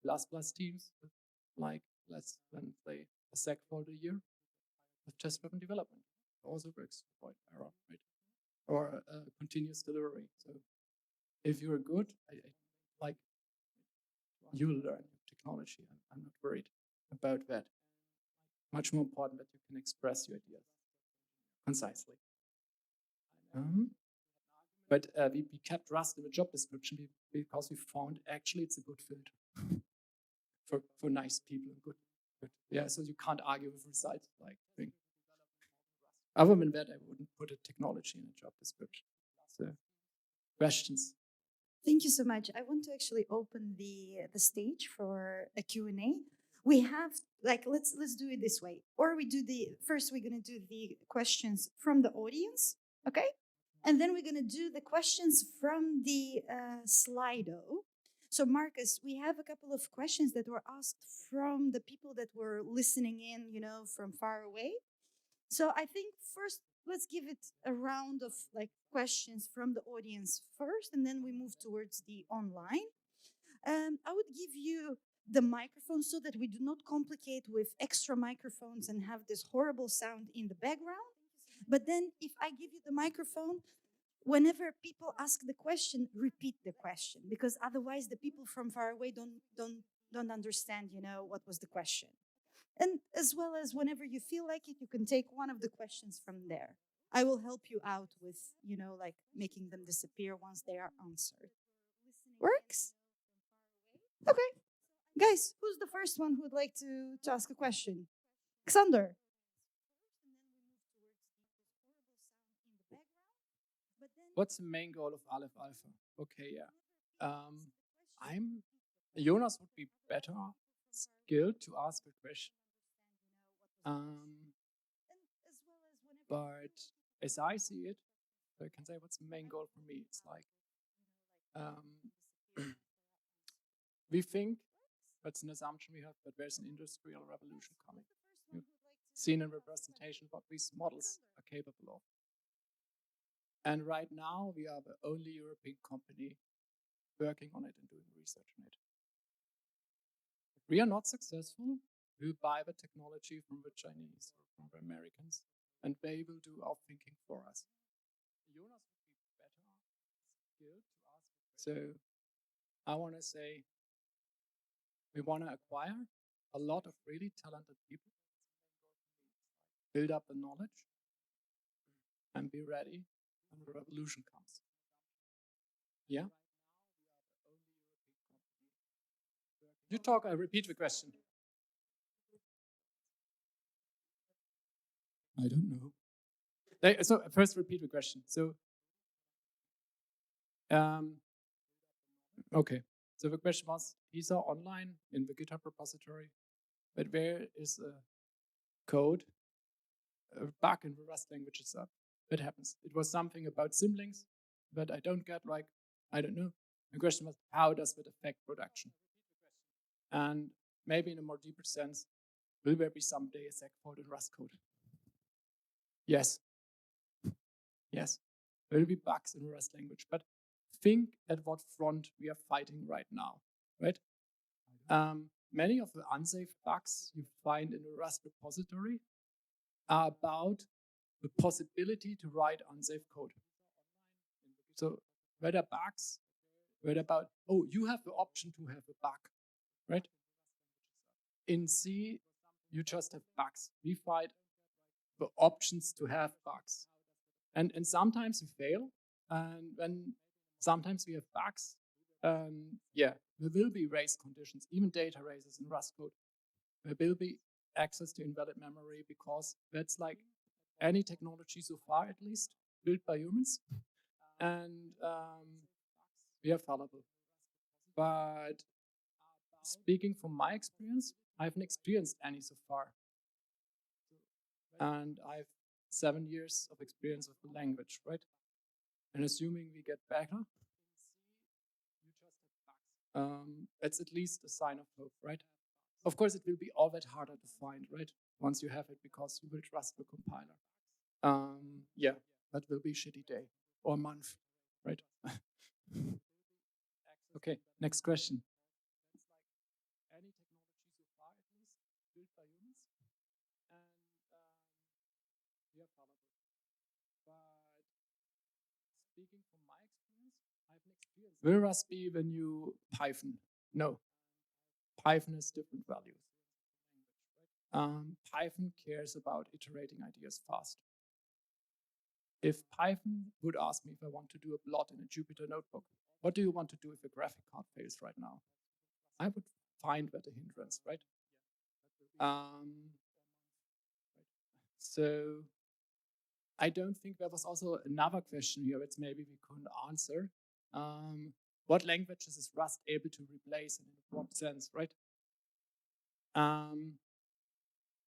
teams with like less than say a sec for a year with test-driven development. It also works quite error, right? Or continuous delivery. So if you're good, I like you'll learn technology. I'm not worried about that. Much more important that you can express your ideas concisely. But we kept Rust in the job description because we found actually it's a good filter for nice people. Good. Yeah, so you can't argue with results like thing. Other than that, I wouldn't put a technology in a job description. So, questions? Thank you so much. I want to actually open the stage for a Q&A. We have let's do it this way. Or we do we're going to do the questions from the audience, okay? And then we're going to do the questions from the Slido. So Markus, we have a couple of questions that were asked from the people that were listening in, from far away. So I think first, let's give it a round of questions from the audience first, and then we move towards the online. I would give you the microphone so that we do not complicate with extra microphones and have this horrible sound in the background. But then if I give you the microphone, whenever people ask the question, repeat the question, because otherwise the people from far away don't understand, what was the question. And as well as whenever you feel like it, you can take one of the questions from there. I will help you out with, making them disappear once they are answered. Works? Okay. Guys, who's the first one who would like to ask a question? Xander. What's the main goal of Aleph Alpha? Okay, yeah. Jonas would be better skilled to ask a question. But as I see it, I can say what's the main goal for me. It's like we think that's an assumption we have, but there's an industrial revolution coming. You've seen a representation what these models are capable of. And right now, we are the only European company working on it and doing research on it. If we are not successful, we'll buy the technology from the Chinese or from the Americans, and they will do our thinking for us. Jonas would be better skilled to ask. So I want to say we want to acquire a lot of really talented people, build up the knowledge, and be ready when the revolution comes. Yeah? You talk, I repeat the question. I don't know. So first repeat the question. So, okay. So the question was, these are online in the GitHub repository, but where is a code, a bug in the Rust language itself? That happens. It was something about symlinks, but I don't get I don't know. The question was, how does that affect production? And maybe in a more deeper sense, will there be someday a sec fault in Rust code? Yes. Yes. There will be bugs in the Rust language, but think at what front we are fighting right now, right? Many of the unsafe bugs you find in the Rust repository are about the possibility to write unsafe code. So whether bugs, whether about, oh, you have the option to have a bug, right? In C, you just have bugs. We fight the options to have bugs. And sometimes we fail, and when sometimes we have bugs, there will be race conditions, even data races in Rust code. There will be access to invalid memory because that's like any technology so far, at least, built by humans. and we are fallible. But speaking from my experience, I haven't experienced any so far. And I have 7 years of experience with the language, right? And assuming we get better, it's at least a sign of hope, right? Of course, it will be all that harder to find, right? Once you have it, because you will trust the compiler. Yeah, that will be a shitty day or month, right? Okay, next question. Any technology so far, at least, built by humans? And we are fallible. But speaking from my experience, I have an experience. Will Rust be the new Python? No. Python has different values. Python cares about iterating ideas fast. If Python would ask me if I want to do a plot in a Jupyter notebook, what do you want to do if a graphic card fails right now? I would find that a hindrance, right? So I don't think there was also another question here that maybe we couldn't answer. What languages is Rust able to replace and in what sense, right?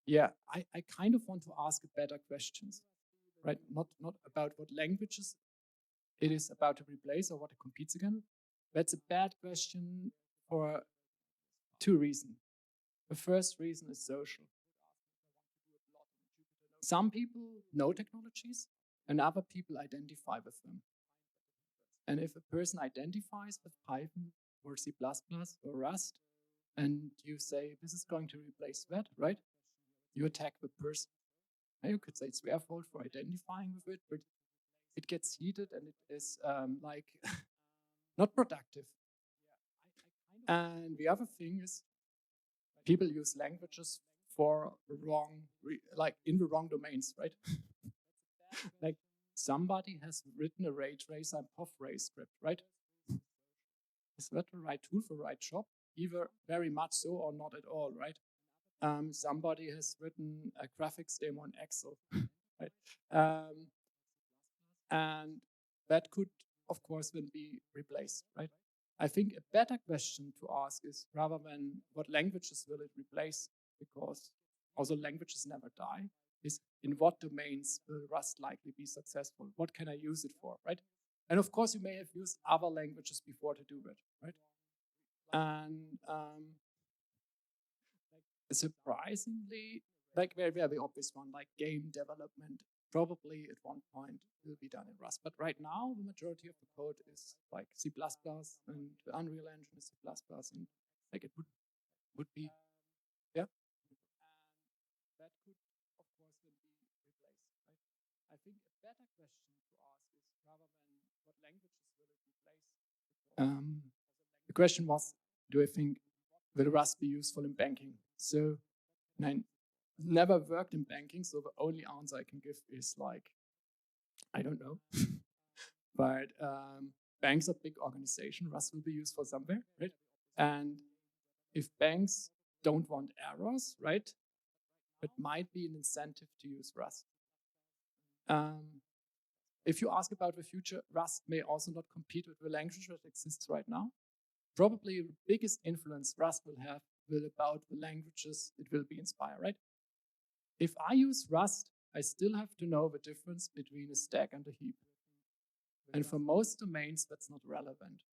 Yeah, I kind of want to ask better questions, right? Not about what languages it is about to replace or what it competes against. That's a bad question for 2 reasons. The first reason is social. Some people know technologies and other people identify with them. And if a person identifies with Python or C++ or Rust, and you say, this is going to replace that, right? You attack the person. And you could say it's their fault for identifying with it, but it gets heated and it is like not productive. And the other thing is people use languages for wrong, like in the wrong domains, right? Like somebody has written a ray tracer and POF ray script, right? Is that the right tool for the right job? Either very much so or not at all, right? Somebody has written a graphics demo in Excel, right? And that could, of course, then be replaced, right? I think a better question to ask is rather than what languages will it replace, because also languages never die, is in what domains will Rust likely be successful? What can I use it for, right? And of course, you may have used other languages before to do that, right? And surprisingly, like very, very obvious one, like game development, probably at one point will be done in Rust. But right now, the majority of the code is like C++, and the Unreal Engine is C++, and like it would be, yeah. And that could, of course, then be replaced, right? I think a better question to ask is rather than what languages will it replace. The question was, do I think will Rust be useful in banking? So, I never worked in banking, so the only answer I can give is like, I don't know. But banks are big organization. Rust will be used for somewhere, right? And if banks don't want errors, right, it might be an incentive to use Rust. If you ask about the future, Rust may also not compete with the language that exists right now. Probably the biggest influence Rust will have will about the languages it will be inspired, right? If I use Rust, I still have to know the difference between a stack and a heap. And for most domains, that's not relevant.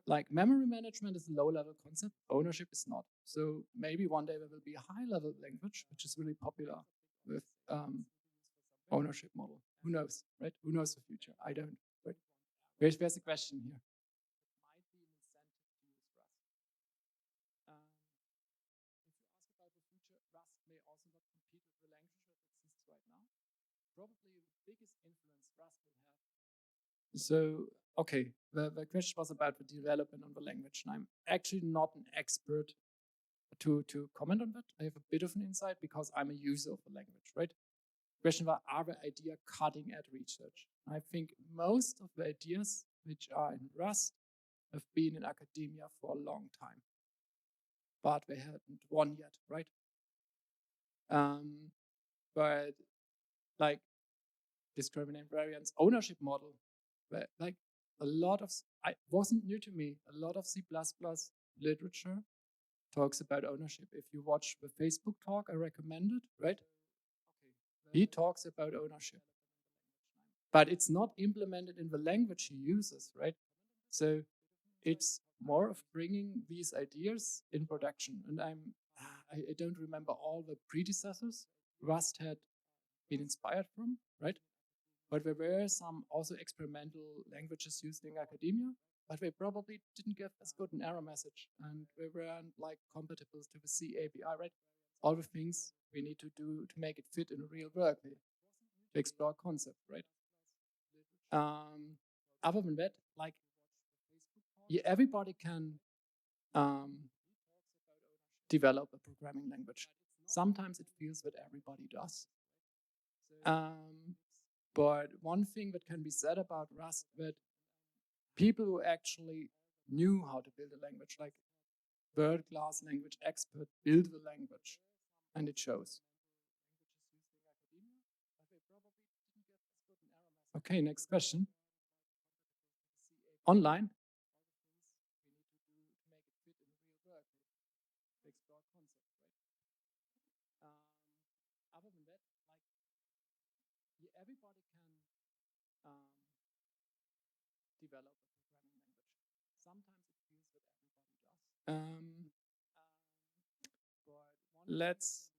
Like memory management is a low-level concept, ownership is not. So maybe one day there will be a high-level language, which is really popular with ownership model. Who knows, right? Who knows the future? I don't. Right? There's a question here. Probably the biggest influence Rust will have. So, okay, the question was about the development of the language. And I'm actually not an expert to comment on that. I have a bit of an insight because I'm a user of the language, right? The question was, are the idea cutting edge research? I think most of the ideas which are in Rust have been in academia for a long time, but they haven't won yet, right? But like discriminant variance ownership model, where like a lot of, it wasn't new to me, a lot of C++ literature talks about ownership. If you watch the Facebook talk, I recommend it, right? He talks about ownership, but it's not implemented in the language he uses, right? So it's more of bringing these ideas in production. And I don't remember all the predecessors Rust had been inspired from, right? But there were some also experimental languages used in academia, but they probably didn't give as good an error message, and they weren't like compatible to the C API, right? All the things we need to do to make it fit in a real work, to explore concept, right? Other than that, like, yeah, everybody can develop a programming language. Sometimes it feels that everybody does. But one thing that can be said about Rust, that people who actually knew how to build a language, like world-class language expert, build the language, and it shows. Okay, next question. Online. Other than that, like, yeah, everybody can develop a programming language. Sometimes it feels that everybody does. Let's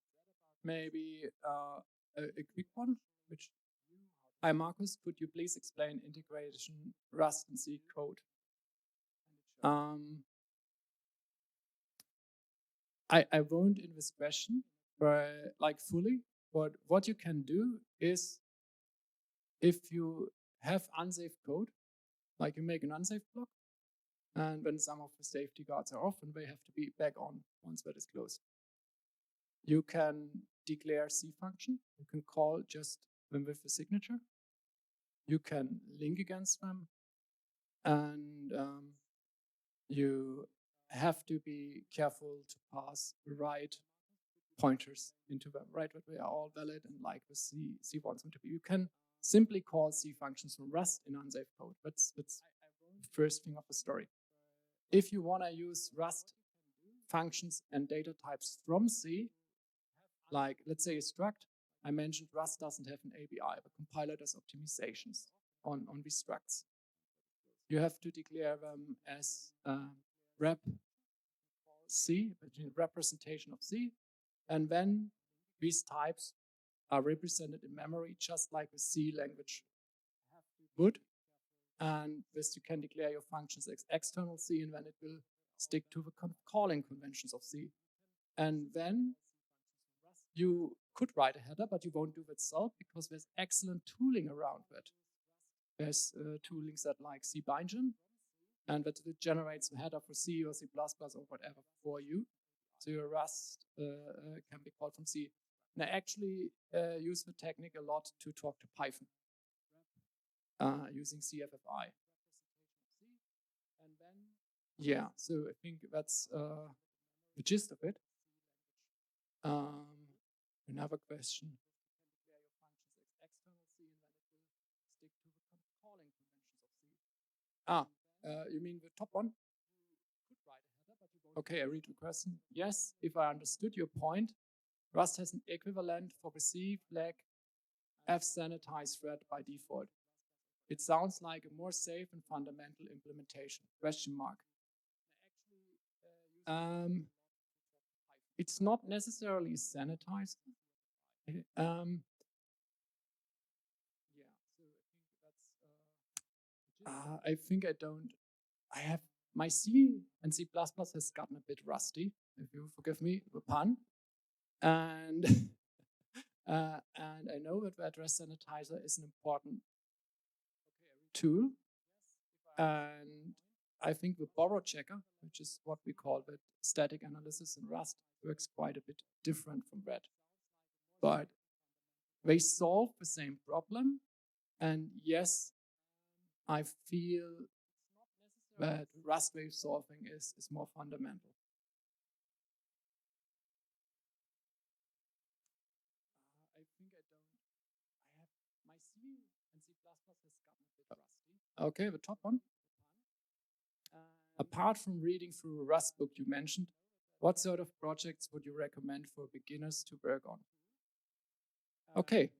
maybe a quick one, which, hi Markus, could you please explain integration Rust and C code? I won't in this question, but like fully, but what you can do is, if you have unsafe code, like you make an unsafe block, and when some of the safety guards are off and they have to be back on once that is closed, you can declare C function. You can call just them with a signature. You can link against them, and you have to be careful to pass the right pointers into them, right? But they are all valid and like the C wants them to be. You can simply call C functions from Rust in unsafe code. That's the first thing of the story. If you want to use Rust functions and data types from C, like let's say a struct, I mentioned Rust doesn't have an API. The compiler does optimizations on these structs. You have to declare them as rep C, representation of C, and then these types are represented in memory just like the C language would. And this you can declare your functions as external C, and then it will stick to the calling conventions of C. And then you could write a header, but you won't do that self because there's excellent tooling around that. There's toolings that like C bindgen, and that generates the header for C or C++ or whatever for you. So your Rust can be called from C. And I actually use the technique a lot to talk to Python using CFFI. And then, yeah, so I think that's the gist of it. Another question. You mean the top one? Okay, I read the question. Yes, if I understood your point, Rust has an equivalent for the C flag fsanitize thread by default. It sounds like a more safe and fundamental implementation. Question mark. It's not necessarily sanitized. I think I don't. I have my C and C++ has gotten a bit rusty, if you forgive me the pun, and and I know that the address sanitizer is an important tool, and I think the borrow checker, which is what we call the static analysis in Rust, works quite a bit different from that. But they solve the same problem, and yes, I feel that Rust wave solving is more fundamental. I think I don't. I have my and C++ has gotten a bit rusty. Okay, the top one. Apart from reading through a Rust book you mentioned, what sort of projects would you recommend for beginners to work on? Okay.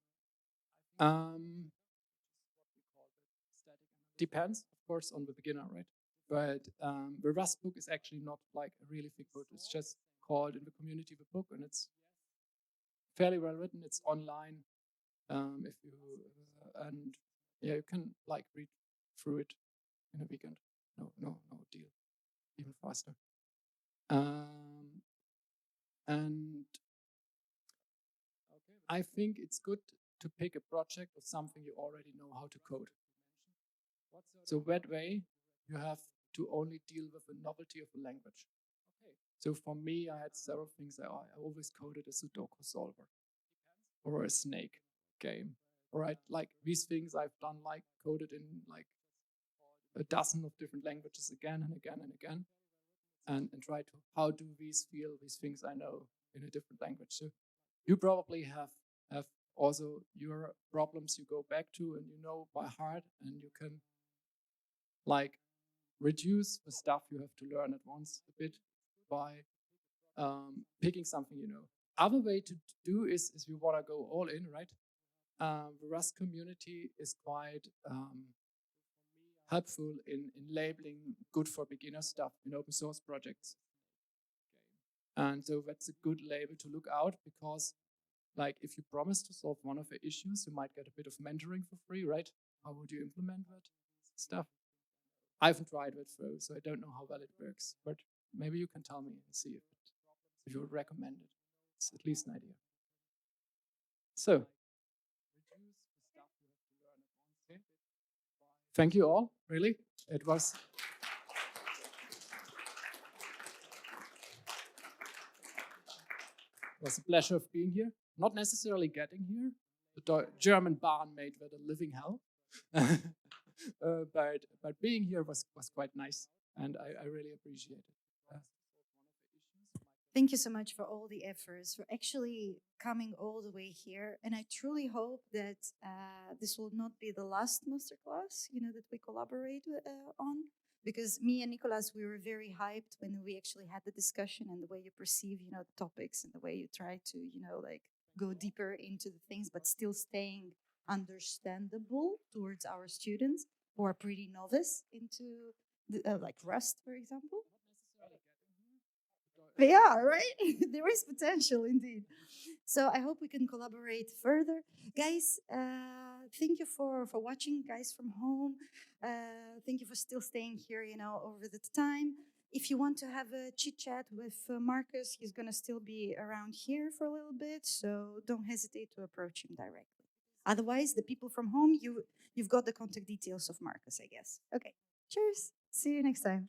Depends, of course, on the beginner, right? But the Rust book is actually not like a really thick book. It's just called in the community the book, and it's fairly well written. It's online. If you and yeah, you can like read through it in a weekend. No deal. Even faster. And I think it's good to pick a project of something you already know how to code. So that way, you have to only deal with the novelty of the language. So for me, I had several things. I always coded a Sudoku solver or a snake game. All right, like these things I've done, like coded in like a dozen of different languages again and again and again, and try to how do these feel these things I know in a different language. So you probably have also your problems you go back to and you know by heart, and you can like reduce the stuff you have to learn at once a bit by picking something you know. Other way to do is you want to go all in, right? The Rust community is quite helpful in labeling good for beginner stuff in open source projects. And so that's a good label to look out, because like if you promise to solve one of the issues, you might get a bit of mentoring for free, right? How would you implement that stuff? I haven't tried it though, so I don't know how well it works, but maybe you can tell me and see if you would recommend it. It's at least an idea. So, thank you all, really. It was a pleasure of being here. Not necessarily getting here. The German barn made that a living hell. But being here was quite nice, and I really appreciate it. Thank you so much for all the efforts, for actually coming all the way here. And I truly hope that this will not be the last masterclass, that we collaborate on. Because me and Nicolas, we were very hyped when we actually had the discussion, and the way you perceive, the topics, and the way you try to, like go deeper into the things, but still staying understandable towards our students who are pretty novice into like Rust, for example. Yeah, right? There is potential indeed. So I hope we can collaborate further. Guys, thank you for watching, guys from home. Thank you for still staying here, over the time. If you want to have a chit chat with Markus, he's going to still be around here for a little bit. So don't hesitate to approach him directly. Otherwise, the people from home, you've got the contact details of Markus, I guess. Okay, cheers. See you next time.